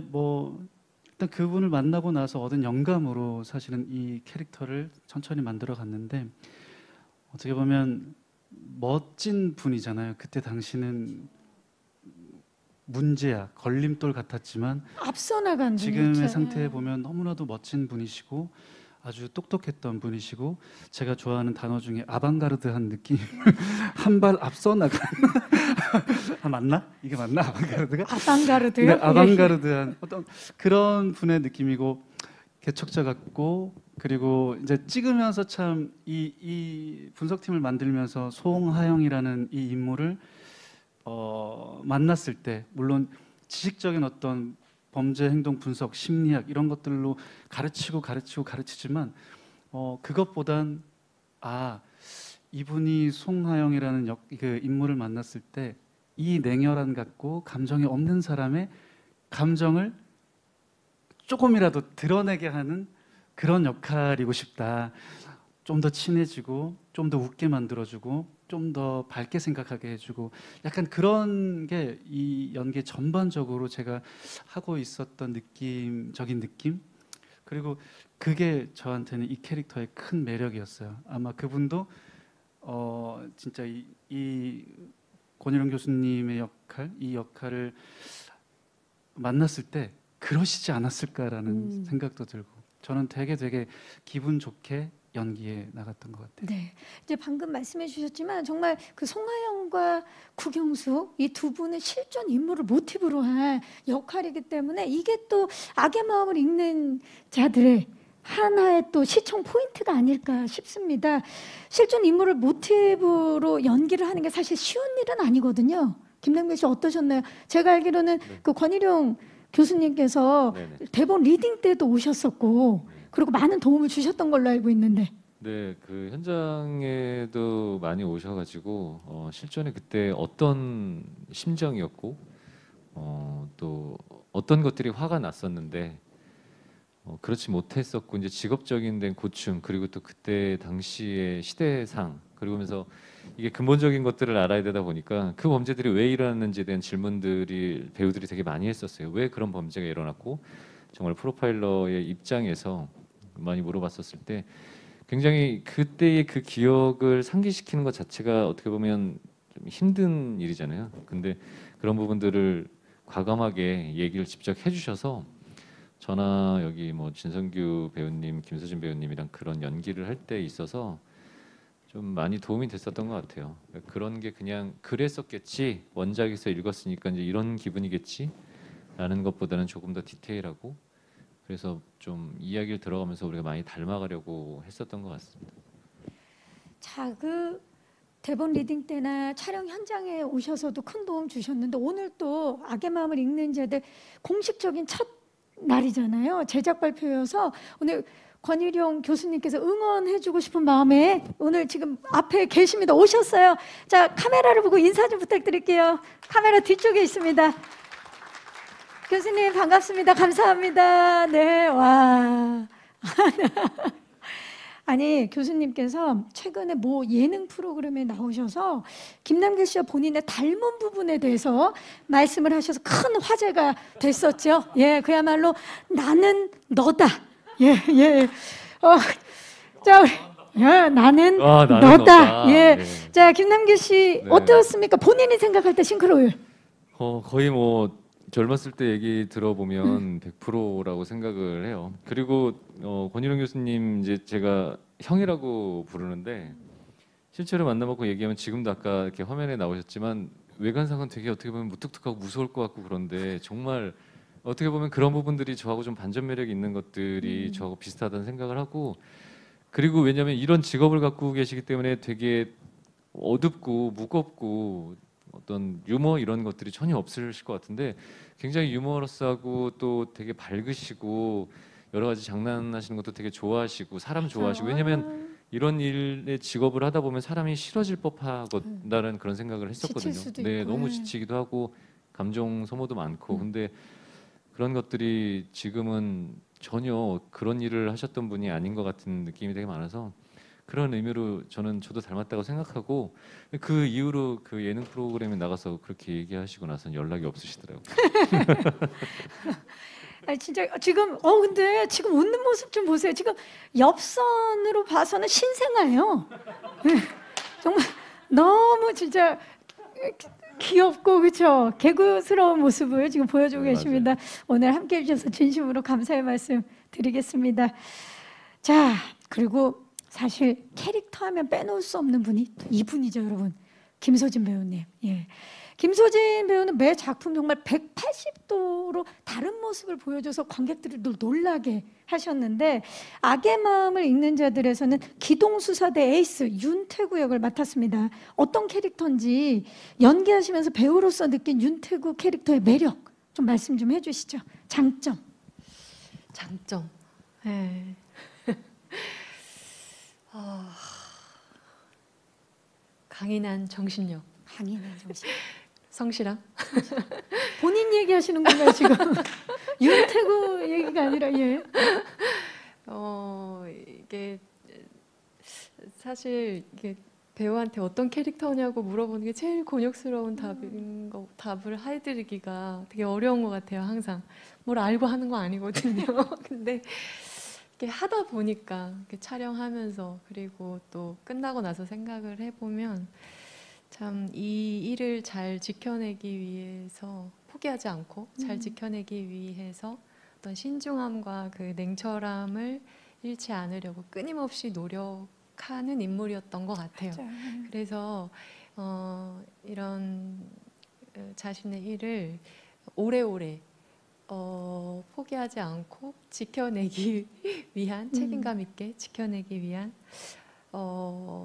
뭐 일단 그분을 만나고 나서 얻은 영감으로 사실은 이 캐릭터를 천천히 만들어 갔는데 어떻게 보면 멋진 분이잖아요. 그때 당시는 문제야 걸림돌 같았지만 앞서 나간 지금의 분이었죠. 상태에 보면 너무나도 멋진 분이시고 아주 똑똑했던 분이시고 제가 좋아하는 단어 중에 아방가르드한 느낌 한 발 앞서 나간 맞나? 이게 맞나? 아방가르드가? 아방가르드요? 네, 아방가르드한 어떤 그런 분의 느낌이고 개척자 같고 그리고 이제 찍으면서 참 이 분석팀을 만들면서 송하영이라는 이 인물을 만났을 때 물론 지식적인 어떤 범죄 행동 분석, 심리학 이런 것들로 가르치지만 그것보단 이분이 송하영이라는 그 인물을 만났을 때 이 냉혈한 같고 감정이 없는 사람의 감정을 조금이라도 드러내게 하는 그런 역할이고 싶다. 좀 더 친해지고 좀 더 웃게 만들어주고 좀 더 밝게 생각하게 해주고 약간 그런 게 이 연기 전반적으로 제가 하고 있었던 느낌적인 느낌 그리고 그게 저한테는 이 캐릭터의 큰 매력이었어요. 아마 그분도 진짜 이 권일영 교수님의 역할 이 역할을 만났을 때 그러시지 않았을까라는 생각도 들고 저는 되게 기분 좋게 연기에 나갔던 것 같아요. 네, 이제 방금 말씀해 주셨지만 정말 그 송하영과 구경수 이 두 분의 실존 인물을 모티브로 한 역할이기 때문에 이게 또 악의 마음을 읽는 자들의 하나의 또 시청 포인트가 아닐까 싶습니다. 실존 인물을 모티브로 연기를 하는 게 사실 쉬운 일은 아니거든요. 김남길 씨 어떠셨나요? 제가 알기로는 그 권일용 교수님께서 네네. 대본 리딩 때도 오셨었고 그리고 많은 도움을 주셨던 걸로 알고 있는데. 네, 그 현장에도 많이 오셔가지고 실전에 그때 어떤 심정이었고 또 어떤 것들이 화가 났었는데 그렇지 못했었고 이제 직업적인 된 고충 그리고 또 그때 당시의 시대상 그러면서 이게 근본적인 것들을 알아야 되다 보니까 그 범죄들이 왜 일어났는지에 대한 질문들이 배우들이 되게 많이 했었어요. 왜 그런 범죄가 일어났고 정말 프로파일러의 입장에서 많이 물어봤었을 때 굉장히 그때의 그 기억을 상기시키는 것 자체가 어떻게 보면 좀 힘든 일이잖아요. 근데 그런 부분들을 과감하게 얘기를 직접 해주셔서 저나 여기 뭐 진성규 배우님, 김서진 배우님이랑 그런 연기를 할 때 있어서 좀 많이 도움이 됐었던 것 같아요. 그런 게 그냥 그랬었겠지 원작에서 읽었으니까 이제 이런 기분이겠지라는 것보다는 조금 더 디테일하고 그래서 좀 이야기를 들어가면서 우리가 많이 닮아가려고 했었던 것 같습니다. 자, 그 대본 리딩 때나 촬영 현장에 오셔서도 큰 도움 주셨는데 오늘 또 악의 마음을 읽는 자들 공식적인 첫 날이잖아요. 제작 발표여서 오늘 권일용 교수님께서 응원해주고 싶은 마음에 오늘 지금 앞에 계십니다. 오셨어요. 자, 카메라를 보고 인사 좀 부탁드릴게요. 카메라 뒤쪽에 있습니다. 교수님 반갑습니다. 감사합니다. 네, 와. 아니 교수님께서 최근에 뭐 예능 프로그램에 나오셔서 김남길 씨와 본인의 닮은 부분에 대해서 말씀을 하셔서 큰 화제가 됐었죠. 예, 그야말로 나는 너다. 예, 예. 자, 우리, 나는 나는 너다. 너다. 예. 네. 자, 김남길 씨 네. 어떠셨습니까? 본인이 생각할 때 싱크로율. 거의 뭐 젊었을 때 얘기 들어보면 100%라고 생각을 해요. 그리고 권일용 교수님 이제 제가 형이라고 부르는데 실제로 만나보고 얘기하면 지금도 아까 이렇게 화면에 나오셨지만 외관상은 되게 어떻게 보면 무뚝뚝하고 무서울 것 같고 그런데 정말 어떻게 보면 그런 부분들이 저하고 좀 반전 매력이 있는 것들이 저하고 비슷하다는 생각을 하고 그리고 왜냐하면 이런 직업을 갖고 계시기 때문에 되게 어둡고 무겁고 어떤 유머 이런 것들이 전혀 없으실 것 같은데 굉장히 유머러스하고 또 되게 밝으시고 여러 가지 장난하시는 것도 되게 좋아하시고 사람 좋아하시고 왜냐하면 이런 일의 직업을 하다 보면 사람이 싫어질 법하다는 그런 생각을 했었거든요. 지칠 수도 네, 있고, 너무 예. 지치기도 하고 감정 소모도 많고 근데 그런 것들이 지금은 전혀 그런 일을 하셨던 분이 아닌 것 같은 느낌이 되게 많아서 그런 의미로 저도 닮았다고 생각하고 그 이후로 그 예능 프로그램에 나가서 그렇게 얘기하시고 나서는 연락이 없으시더라고요. 아니 진짜 지금 근데 지금 웃는 모습 좀 보세요. 지금 옆선으로 봐서는 신생아예요. 네, 정말 너무 진짜 귀엽고 그렇죠. 개구스러운 모습을 지금 보여주고 네, 계십니다. 오늘 함께 해주셔서 진심으로 감사의 말씀 드리겠습니다. 자, 그리고 사실 캐릭터 하면 빼놓을 수 없는 분이 또 이분이죠, 여러분. 김소진 배우님. 예. 김소진 배우는 매 작품 정말 180도로 다른 모습을 보여줘서 관객들을 놀라게 하셨는데 악의 마음을 읽는 자들에서는 기동수사대 에이스 윤태구 역을 맡았습니다. 어떤 캐릭터인지 연기하시면서 배우로서 느낀 윤태구 캐릭터의 매력 좀 말씀 좀 해주시죠. 장점. 네. 강인한 정신력, 강인한 정신. 성실함. 본인 얘기하시는 건가요 지금? 윤태구 얘기가 아니라 예. 이게 사실 이게 배우한테 어떤 캐릭터냐고 물어보는 게 제일 곤욕스러운 답을 해드리기가 되게 어려운 것 같아요. 항상 뭘 알고 하는 거 아니거든요. 근데 이렇게 하다 보니까 이렇게 촬영하면서 그리고 또 끝나고 나서 생각을 해보면 참 이 일을 잘 지켜내기 위해서 포기하지 않고 잘 지켜내기 위해서 어떤 신중함과 그 냉철함을 잃지 않으려고 끊임없이 노력하는 인물이었던 것 같아요. 그래서 이런 자신의 일을 오래오래 포기하지 않고 지켜내기 위한 책임감 있게 지켜내기 위한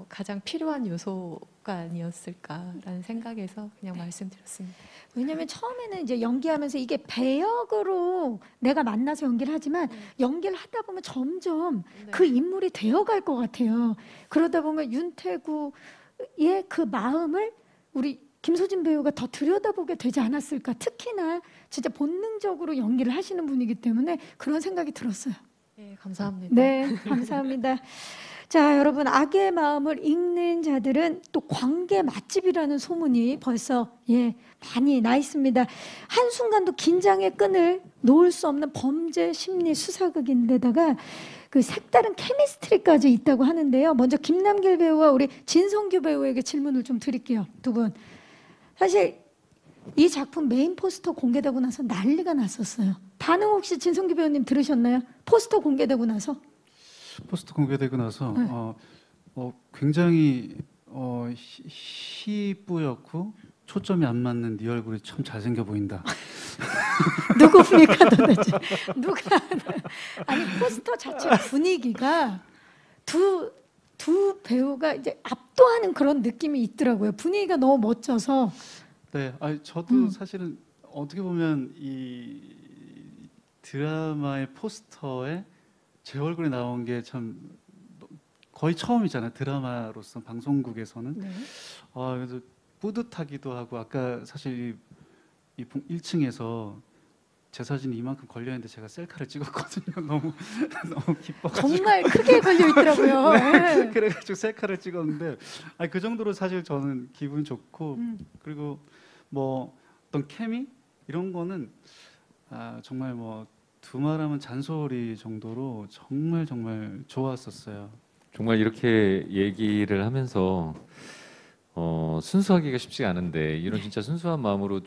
가장 필요한 요소가 아니었을까라는 생각에서 그냥 말씀드렸습니다. 왜냐면 처음에는 이제 연기하면서 이게 배역으로 내가 만나서 연기를 하지만 연기를 하다 보면 점점 네. 그 인물이 되어갈 것 같아요. 그러다 보면 윤태구의 그 마음을 우리 김소진 배우가 더 들여다보게 되지 않았을까. 특히나 진짜 본능적으로 연기를 하시는 분이기 때문에 그런 생각이 들었어요. 네, 감사합니다. 네, 감사합니다. 자, 여러분 악의 마음을 읽는 자들은 또 관계 맛집이라는 소문이 벌써 많이 나 있습니다. 한순간도 긴장의 끈을 놓을 수 없는 범죄 심리 수사극인데다가 그 색다른 케미스트리까지 있다고 하는데요. 먼저 김남길 배우와 우리 진성규 배우에게 질문을 좀 드릴게요. 두 분. 사실 이 작품 메인 포스터 공개되고 나서 난리가 났었어요. 반응 혹시 진성규 배우님 들으셨나요? 포스터 공개되고 나서? 포스터 공개되고 나서 네. 굉장히 희뿌옇고 초점이 안 맞는 네 얼굴이 참 잘생겨 보인다. 누굽니까 도대체? 누가? 아니 포스터 자체 분위기가 두 배우가 이제 압도하는 그런 느낌이 있더라고요. 분위기가 너무 멋져서. 네, 저도 사실은 어떻게 보면 이 드라마의 포스터에 제 얼굴이 나온 게 참 거의 처음이잖아요. 드라마로서 방송국에서는. 네. 그래서 뿌듯하기도 하고 아까 사실 이 1층에서 제 사진이 이만큼 걸려 있는데 제가 셀카를 찍었거든요. 너무 너무 기뻐가지고. 정말 크게 걸려 있더라고요. 네. 그래가지고 셀카를 찍었는데, 아니, 그 정도로 사실 저는 기분 좋고, 그리고 뭐 어떤 케미 이런 거는 정말 뭐 두말하면 잔소리 정도로 정말 정말 좋았었어요. 정말 이렇게 얘기를 하면서 순수하기가 쉽지가 않은데 이런 진짜 순수한 마음으로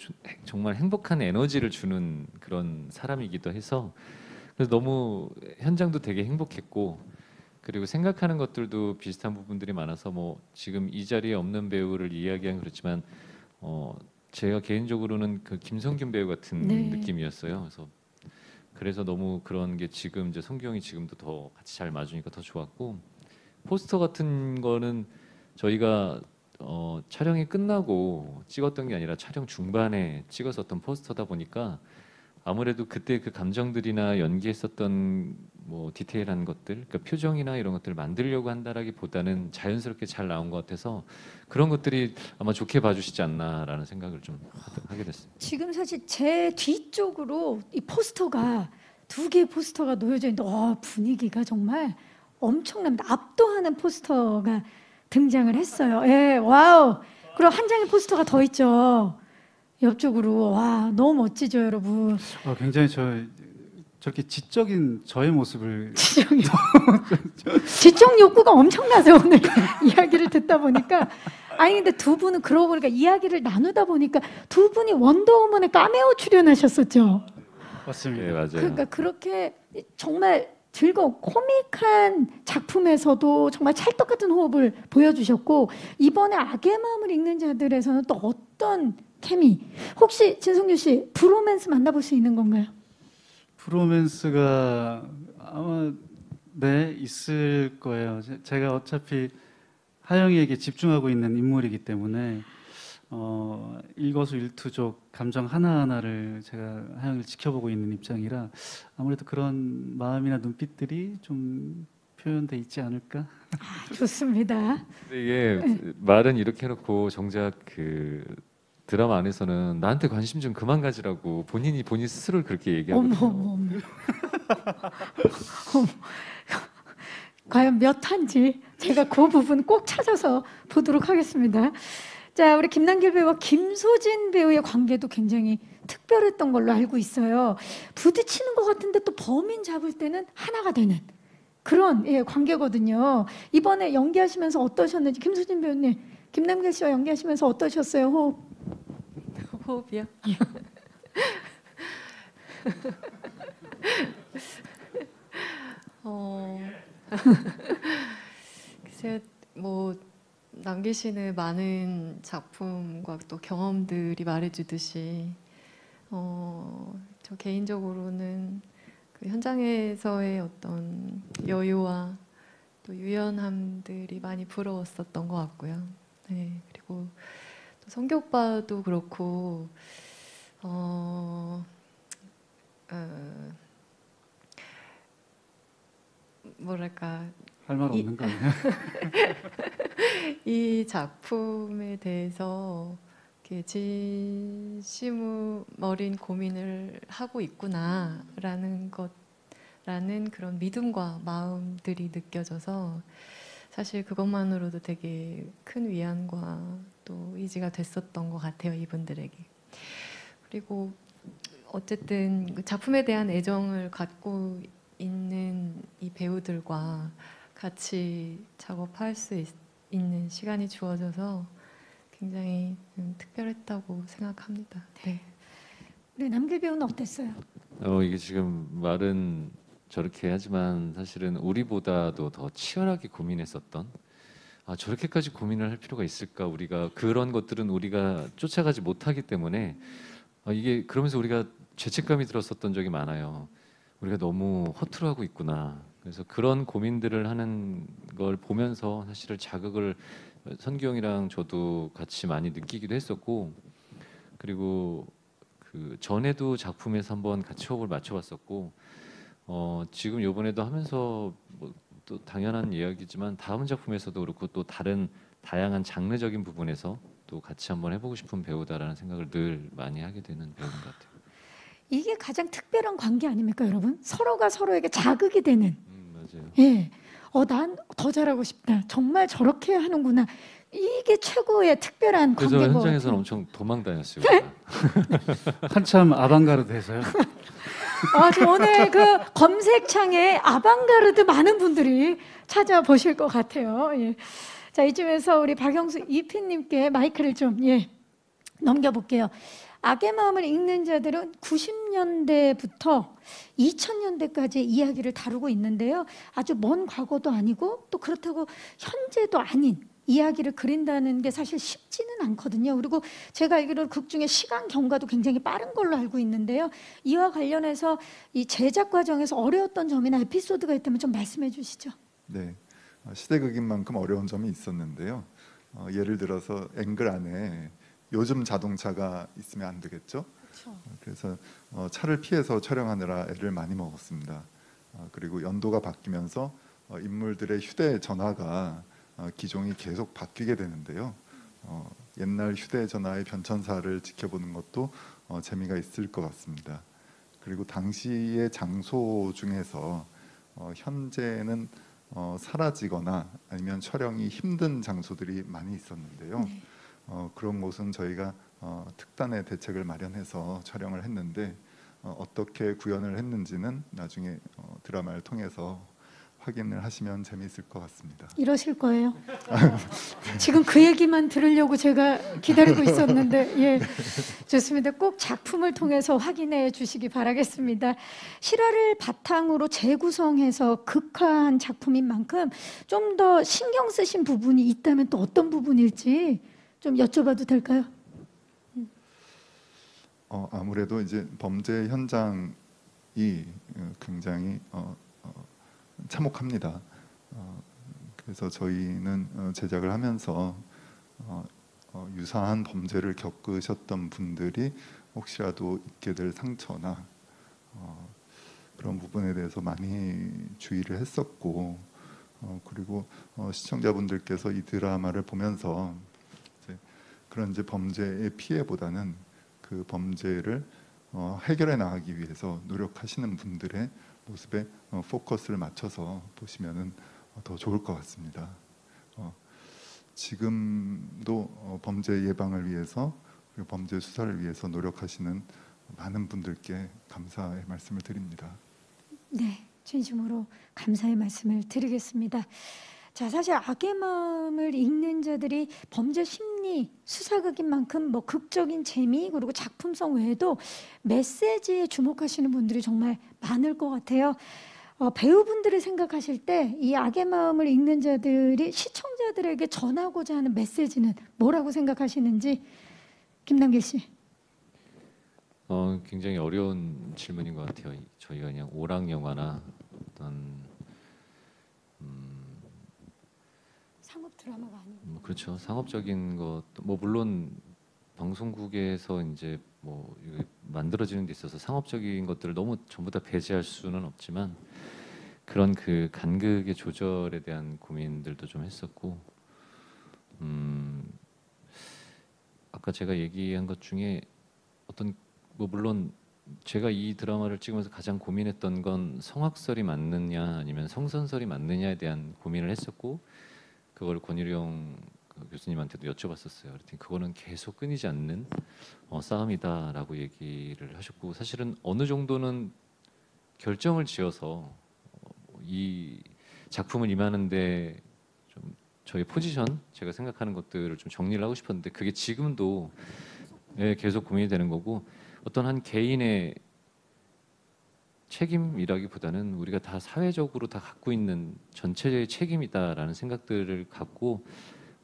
정말 행복한 에너지를 주는 그런 사람이기도 해서 그래서 너무 현장도 되게 행복했고 그리고 생각하는 것들도 비슷한 부분들이 많아서 뭐 지금 이 자리에 없는 배우를 이야기한 그렇지만 제가 개인적으로는 그 김성균 배우 같은 네. 느낌이었어요. 그래서 너무 그런 게 지금 이제 성규 형이 지금도 더 같이 잘 맞으니까 더 좋았고 포스터 같은 거는 저희가 촬영이 끝나고 찍었던 게 아니라 촬영 중반에 찍었었던 포스터다 보니까 아무래도 그때 그 감정들이나 연기했었던 뭐 디테일한 것들, 그러니까 표정이나 이런 것들을 만들려고 한다라기보다는 자연스럽게 잘 나온 것 같아서 그런 것들이 아마 좋게 봐주시지 않나라는 생각을 좀 하게 됐어요. 지금 사실 제 뒤쪽으로 이 포스터가 2개의 포스터가 놓여져 있는데 분위기가 정말 엄청납니다. 압도하는 포스터가 등장을 했어요. 예, 와우. 그리고 한 장의 포스터가 더 있죠. 옆쪽으로. 와, 너무 멋지죠, 여러분. 굉장히 저렇게 지적인 저의 모습을 지적 욕구가 엄청나서 오늘 이야기를 듣다 보니까 아니 근데 두 분은 그러고 보니까 이야기를 나누다 보니까 두 분이 원더우먼에 카메오 출연하셨었죠. 맞습니다. 네, 맞아요. 그러니까 그렇게 정말 즐거운 코믹한 작품에서도 정말 찰떡 같은 호흡을 보여주셨고 이번에 악의 마음을 읽는 자들에서는 또 어떤 케미 혹시 진성규 씨 브로맨스 만나볼 수 있는 건가요? 브로맨스가 아마 있을 거예요. 제가 어차피 하영이에게 집중하고 있는 인물이기 때문에 일거수일투족 감정 하나하나를 제가 하영이를 지켜보고 있는 입장이라 아무래도 그런 마음이나 눈빛들이 좀 표현돼 있지 않을까? 좋습니다. 근데 이게 말은 이렇게 해놓고 정작 그 드라마 안에서는 나한테 관심 좀 그만 가지라고 본인 스스로를 그렇게 얘기하거든요. 어머. 과연 몇 탄지 제가 그 부분 꼭 찾아서 보도록 하겠습니다. 자, 우리 김남길 배우와 김소진 배우의 관계도 굉장히 특별했던 걸로 알고 있어요. 부딪히는 것 같은데 또 범인 잡을 때는 하나가 되는 그런 관계거든요. 이번에 연기하시면서 어떠셨는지 김소진 배우님, 김남길 씨와 연기하시면서 어떠셨어요? 호흡이요? 글쎄요, 뭐 남기시는 많은 작품과 또 경험들이 말해주듯이 저 개인적으로는 그 현장에서의 어떤 여유와 또 유연함들이 많이 부러웠었던 것 같고요. 네, 그리고 또 성규 오빠도 그렇고 뭐랄까 할 말 없는 거 아니야? 이 작품에 대해서 이렇게 진심 어린 고민을 하고 있구나라는 그런 믿음과 마음들이 느껴져서 사실 그것만으로도 되게 큰 위안과 또 의지가 됐었던 것 같아요, 이분들에게. 그리고 어쨌든 그 작품에 대한 애정을 갖고 있는 이 배우들과 같이 작업할 수 있는 시간이 주어져서 굉장히 특별했다고 생각합니다. 네. 우리 남길 배우는 어땠어요? 이게 지금 말은 저렇게 하지만 사실은 우리보다도 더 치열하게 고민했었던 저렇게까지 고민을 할 필요가 있을까? 우리가 그런 것들은 우리가 쫓아가지 못하기 때문에 이게 그러면서 우리가 죄책감이 들었었던 적이 많아요. 우리가 너무 허투루 하고 있구나. 그래서 그런 고민들을 하는 걸 보면서 사실은 자극을 선규 형이랑 저도 같이 많이 느끼기도 했었고 그리고 그 전에도 작품에서 한번 같이 호흡을 맞춰봤었고 지금 이번에도 하면서 뭐 또 당연한 이야기지만 다음 작품에서도 그렇고 또 다른 다양한 장르적인 부분에서 또 같이 한번 해보고 싶은 배우다라는 생각을 늘 많이 하게 되는 배우인 것 같아요. 이게 가장 특별한 관계 아닙니까, 여러분? 서로가 서로에게 자극이 되는. 맞아요. 예. 난 더 잘하고 싶다. 정말 저렇게 하는구나. 이게 최고의 특별한 그래서 관계인 것 현장에서는 같아요. 엄청 도망 다녔어요. 우리가. 한참 아방가르드해서요. 저 오늘 그 검색창에 아방가르드 많은 분들이 찾아보실 것 같아요. 예. 자, 이쯤에서 우리 박영수 이피님께 마이크를 좀 넘겨볼게요. 악의 마음을 읽는 자들은 90년대부터 2000년대까지 이야기를 다루고 있는데요. 아주 먼 과거도 아니고 또 그렇다고 현재도 아닌 이야기를 그린다는 게 사실 쉽지는 않거든요. 그리고 제가 알기로는 극 중에 시간 경과도 굉장히 빠른 걸로 알고 있는데요. 이와 관련해서 이 제작 과정에서 어려웠던 점이나 에피소드가 있다면 좀 말씀해 주시죠. 네, 시대극인 만큼 어려운 점이 있었는데요. 예를 들어서 앵글 안에 요즘 자동차가 있으면 안 되겠죠. 그렇죠. 그래서 차를 피해서 촬영하느라 애를 많이 먹었습니다. 그리고 연도가 바뀌면서 인물들의 휴대전화가 기종이 계속 바뀌게 되는데요. 옛날 휴대전화의 변천사를 지켜보는 것도 재미가 있을 것 같습니다. 그리고 당시의 장소 중에서 현재는 사라지거나 아니면 촬영이 힘든 장소들이 많이 있었는데요. 네. 그런 곳은 저희가 특단의 대책을 마련해서 촬영을 했는데 어떻게 구현을 했는지는 나중에 드라마를 통해서 확인을 하시면 재미있을 것 같습니다. 이러실 거예요. 지금 그 얘기만 들으려고 제가 기다리고 있었는데, 예, 좋습니다. 꼭 작품을 통해서 확인해 주시기 바라겠습니다. 실화를 바탕으로 재구성해서 극화한 작품인 만큼 좀 더 신경 쓰신 부분이 있다면 또 어떤 부분일지 좀 여쭤봐도 될까요? 아무래도 이제 범죄 현장이 굉장히 참혹합니다. 그래서 저희는 제작을 하면서 유사한 범죄를 겪으셨던 분들이 혹시라도 입게 될 상처나 그런 부분에 대해서 많이 주의를 했었고, 그리고 시청자분들께서 이 드라마를 보면서 그런 이제 범죄의 피해보다는 그 범죄를 해결해 나가기 위해서 노력하시는 분들의 모습에 포커스를 맞춰서 보시면은 더 좋을 것 같습니다. 지금도 범죄 예방을 위해서 그리고 범죄 수사를 위해서 노력하시는 많은 분들께 감사의 말씀을 드립니다. 네, 진심으로 감사의 말씀을 드리겠습니다. 자, 사실 악의 마음을 읽는 자들이 범죄 심리 수사극인 만큼 뭐 극적인 재미 그리고 작품성 외에도 메시지에 주목하시는 분들이 정말 많을 것 같아요. 배우분들이 생각하실 때 이 악의 마음을 읽는 자들이 시청자들에게 전하고자 하는 메시지는 뭐라고 생각하시는지 김남길 씨. 굉장히 어려운 질문인 것 같아요. 저희가 그냥 오락 영화나 어떤 상업 드라마가 아니고. 그렇죠. 상업적인 것도 뭐 물론 방송국에서 이제 뭐 이게 만들어지는 데 있어서 상업적인 것들을 너무 전부 다 배제할 수는 없지만 그런 그 간극의 조절에 대한 고민들도 좀 했었고, 아까 제가 얘기한 것 중에 어떤 뭐 물론 제가 이 드라마를 찍으면서 가장 고민했던 건 성악설이 맞느냐 아니면 성선설이 맞느냐에 대한 고민을 했었고, 그걸 권일용 교수님한테도 여쭤봤었어요. 그랬더니 그거는 계속 끊이지 않는 싸움이다라고 얘기를 하셨고, 사실은 어느 정도는 결정을 지어서 이 작품을 임하는데 좀 저희 포지션, 제가 생각하는 것들을 좀 정리를 하고 싶었는데 그게 지금도 계속 고민이 되는 거고, 어떤 한 개인의 책임이라기보다는 우리가 다 사회적으로 다 갖고 있는 전체의 책임이다라는 생각들을 갖고,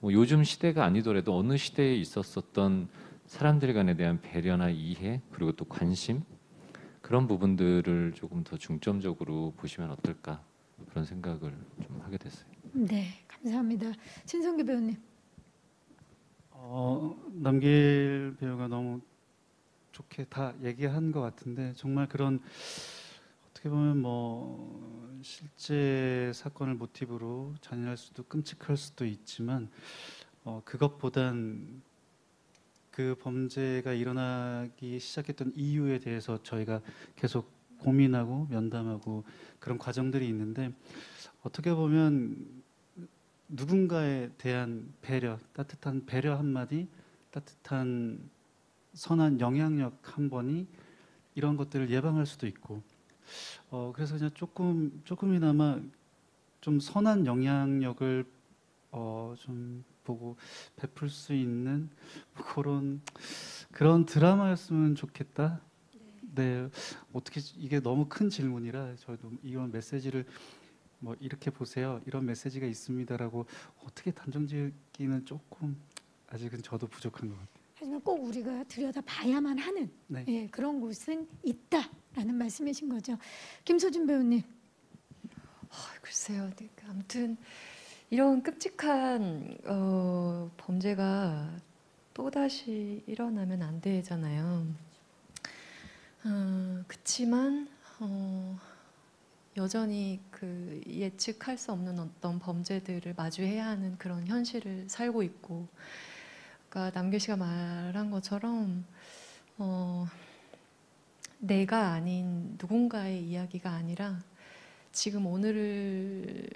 뭐 요즘 시대가 아니더라도 어느 시대에 있었었던 사람들 간에 대한 배려나 이해 그리고 또 관심, 그런 부분들을 조금 더 중점적으로 보시면 어떨까, 그런 생각을 좀 하게 됐어요. 네, 감사합니다. 진성규 배우님. 남길 배우가 너무 좋게 다 얘기한 것 같은데, 정말 그런 어떻게 보면 뭐 실제 사건을 모티브로 잔인할 수도 끔찍할 수도 있지만 그것보단 그 범죄가 일어나기 시작했던 이유에 대해서 저희가 계속 고민하고 면담하고 그런 과정들이 있는데, 어떻게 보면 누군가에 대한 배려, 따뜻한 배려 한마디, 따뜻한 선한 영향력 한 번이 이런 것들을 예방할 수도 있고, 그래서 그냥 조금이나마 좀 선한 영향력을 좀 보고 베풀 수 있는 그런 드라마였으면 좋겠다. 네, 어떻게 이게 너무 큰 질문이라 저도 이런 메시지를 뭐 이렇게 보세요, 이런 메시지가 있습니다라고 어떻게 단정짓기는 조금 아직은 저도 부족한 것 같아요. 하지만 꼭 우리가 들여다봐야만 하는 네. 예, 그런 곳은 있다라는 말씀이신 거죠. 김소진 배우님. 글쎄요. 네, 아무튼 이런 끔찍한 범죄가 또다시 일어나면 안 되잖아요. 그치만 여전히 그 예측할 수 없는 어떤 범죄들을 마주해야 하는 그런 현실을 살고 있고, 그러니까 남규 씨가 말한 것처럼 내가 아닌 누군가의 이야기가 아니라 지금 오늘을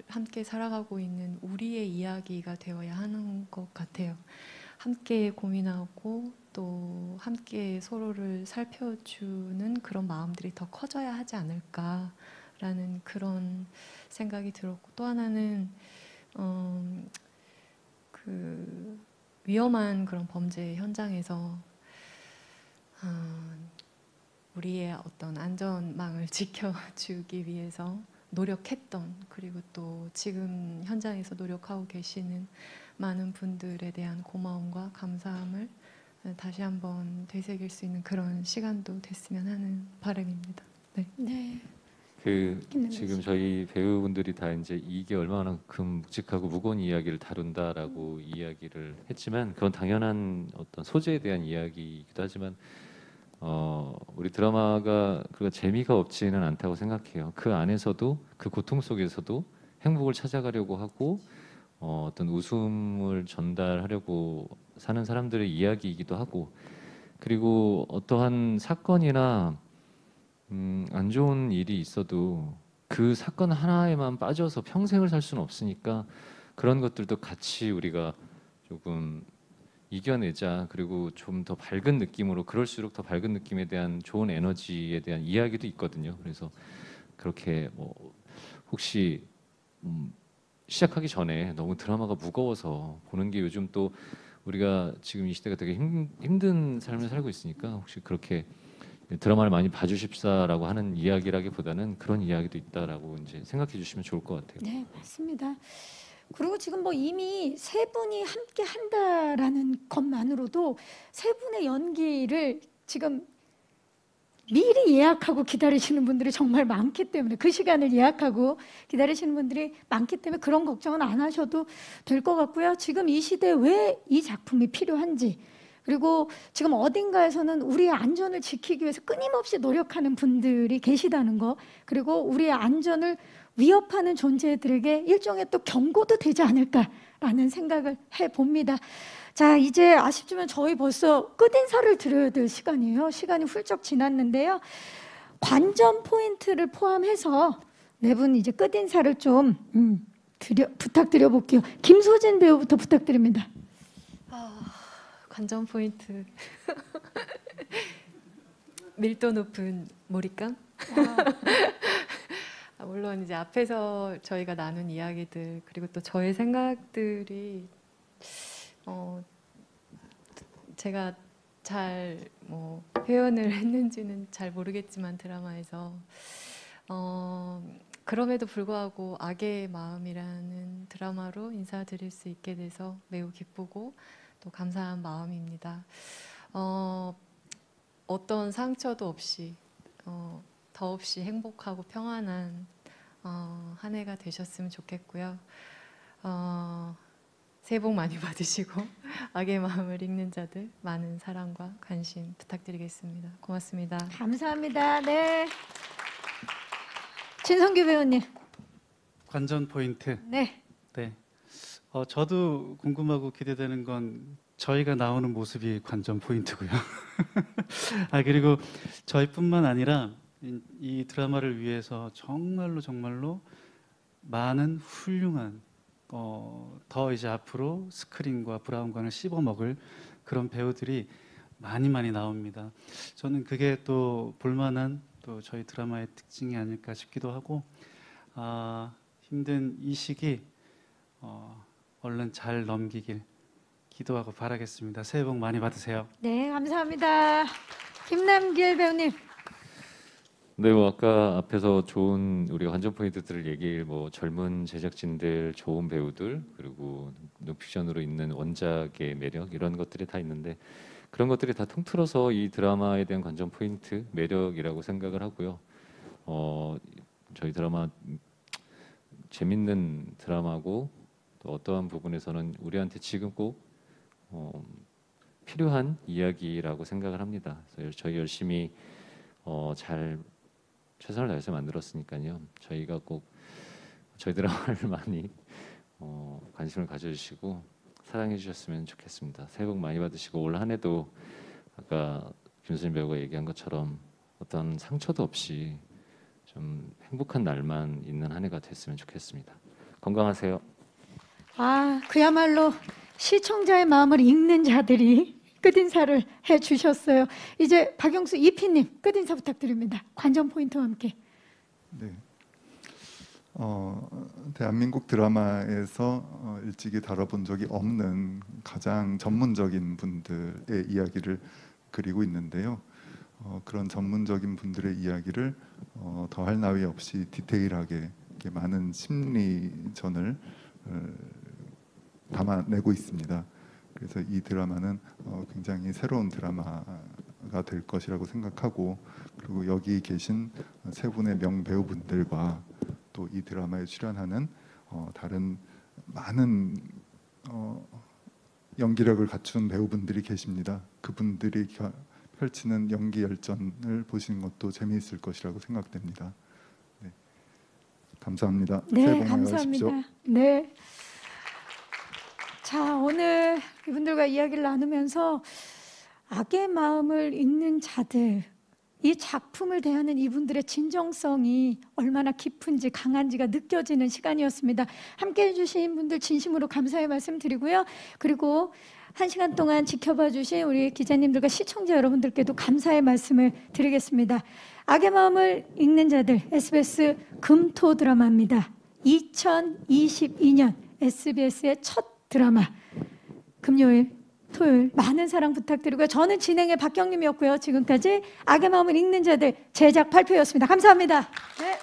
함께 살아가고 있는 우리의 이야기가 되어야 하는 것 같아요. 함께 고민하고 또 함께 서로를 살펴주는 그런 마음들이 더 커져야 하지 않을까라는 그런 생각이 들었고, 또 하나는 그 위험한 그런 범죄 현장에서 우리의 어떤 안전망을 지켜주기 위해서 노력했던, 그리고 또 지금 현장에서 노력하고 계시는 많은 분들에 대한 고마움과 감사함을 다시 한번 되새길 수 있는 그런 시간도 됐으면 하는 바람입니다. 네. 네. 지금 저희 배우분들이 다 이제 이게 얼마나큼 묵직하고 무거운 이야기를 다룬다라고 이야기를 했지만, 그건 당연한 어떤 소재에 대한 이야기이기도 하지만 우리 드라마가 그 재미가 없지는 않다고 생각해요. 그 안에서도, 그 고통 속에서도 행복을 찾아가려고 하고 어떤 웃음을 전달하려고 사는 사람들의 이야기이기도 하고, 그리고 어떠한 사건이나 안 좋은 일이 있어도 그 사건 하나에만 빠져서 평생을 살 수는 없으니까 그런 것들도 같이 우리가 조금 이겨내자. 그리고 좀 더 밝은 느낌으로, 그럴수록 더 밝은 느낌에 대한 좋은 에너지에 대한 이야기도 있거든요. 그래서 그렇게 뭐 혹시 시작하기 전에 너무 드라마가 무거워서 보는 게, 요즘 또 우리가 지금 이 시대가 되게 힘든 삶을 살고 있으니까 혹시 그렇게 드라마를 많이 봐주십사라고 하는 이야기라기보다는 그런 이야기도 있다라고 이제 생각해 주시면 좋을 것 같아요. 네, 맞습니다. 그리고 지금 뭐 이미 세 분이 함께 한다라는 것만으로도 세 분의 연기를 지금 미리 예약하고 기다리시는 분들이 정말 많기 때문에, 그 시간을 예약하고 기다리시는 분들이 많기 때문에 그런 걱정은 안 하셔도 될 것 같고요. 지금 이 시대에 왜 이 작품이 필요한지, 그리고 지금 어딘가에서는 우리의 안전을 지키기 위해서 끊임없이 노력하는 분들이 계시다는 거, 그리고 우리의 안전을 위협하는 존재들에게 일종의 또 경고도 되지 않을까라는 생각을 해봅니다. 자, 이제 아쉽지만 저희 벌써 끝인사를 드려야 될 시간이에요. 시간이 훌쩍 지났는데요. 관전 포인트를 포함해서 네 분 이제 끝인사를 좀 부탁드려 볼게요. 김소진 배우부터 부탁드립니다. 관전 포인트. 밀도 높은 몰입감. 물론 이제 앞에서 저희가 나눈 이야기들, 그리고 또 저의 생각들이 제가 잘 뭐 표현을 했는지는 잘 모르겠지만 드라마에서 그럼에도 불구하고 악의 마음이라는 드라마로 인사드릴 수 있게 돼서 매우 기쁘고 또 감사한 마음입니다. 어떤 상처도 없이 더없이 행복하고 평안한 한 해가 되셨으면 좋겠고요. 새해 복 많이 받으시고 악의 마음을 읽는 자들 많은 사랑과 관심 부탁드리겠습니다. 고맙습니다. 감사합니다. 네. 진성규 배우님. 관전 포인트. 네. 네. 저도 궁금하고 기대되는 건 저희가 나오는 모습이 관전 포인트고요. 그리고 저희뿐만 아니라 이 드라마를 위해서 정말로 많은 훌륭한 더 이제 앞으로 스크린과 브라운관을 씹어먹을 그런 배우들이 많이 나옵니다. 저는 그게 또 볼만한 또 저희 드라마의 특징이 아닐까 싶기도 하고, 힘든 이 시기 얼른 잘 넘기길 기도하고 바라겠습니다. 새해 복 많이 받으세요. 네, 감사합니다. 김남길 배우님. 네, 뭐 아까 앞에서 좋은 우리가 관전 포인트들을 얘기를 뭐 젊은 제작진들, 좋은 배우들, 그리고 논픽션으로 있는 원작의 매력 이런 것들이 다 있는데 그런 것들이 다 통틀어서 이 드라마에 대한 관전 포인트, 매력이라고 생각을 하고요. 저희 드라마 재밌는 드라마고 또 어떠한 부분에서는 우리한테 지금 꼭 필요한 이야기라고 생각을 합니다. 그래서 저희 열심히 잘 최선을 다해서 만들었으니까요. 저희가 꼭 저희 드라마를 많이 관심을 가져주시고 사랑해 주셨으면 좋겠습니다. 새해 복 많이 받으시고 올 한 해도 아까 김수진 배우가 얘기한 것처럼 어떤 상처도 없이 좀 행복한 날만 있는 한 해가 됐으면 좋겠습니다. 건강하세요. 그야말로 시청자의 마음을 읽는 자들이 끝인사를 해주셨어요. 이제 박영수 EP님 끝인사 부탁드립니다. 관전 포인트와 함께. 네. 대한민국 드라마에서 일찍이 다뤄본 적이 없는 가장 전문적인 분들의 이야기를 그리고 있는데요. 그런 전문적인 분들의 이야기를 더할 나위 없이 디테일하게 이렇게 많은 심리전을 담아내고 있습니다. 그래서 이 드라마는 굉장히 새로운 드라마가 될 것이라고 생각하고, 그리고 여기 계신 세 분의 명배우분들과 또 이 드라마에 출연하는 다른 많은 연기력을 갖춘 배우분들이 계십니다. 그분들이 펼치는 연기 열전을 보시는 것도 재미있을 것이라고 생각됩니다. 네. 감사합니다. 네, 새해 복 많이 받으십시오. 감사합니다. 네. 자, 오늘 이분들과 이야기를 나누면서 악의 마음을 읽는 자들, 이 작품을 대하는 이분들의 진정성이 얼마나 깊은지 강한지가 느껴지는 시간이었습니다. 함께해 주신 분들 진심으로 감사의 말씀 드리고요. 그리고 1시간 동안 지켜봐 주신 우리 기자님들과 시청자 여러분들께도 감사의 말씀을 드리겠습니다. 악의 마음을 읽는 자들, SBS 금토 드라마입니다. 2022년 SBS의 첫 드라마, 금요일, 토요일 많은 사랑 부탁드리고요. 저는 진행의 박경림이었고요. 지금까지 악의 마음을 읽는 자들 제작 발표였습니다. 감사합니다. 네.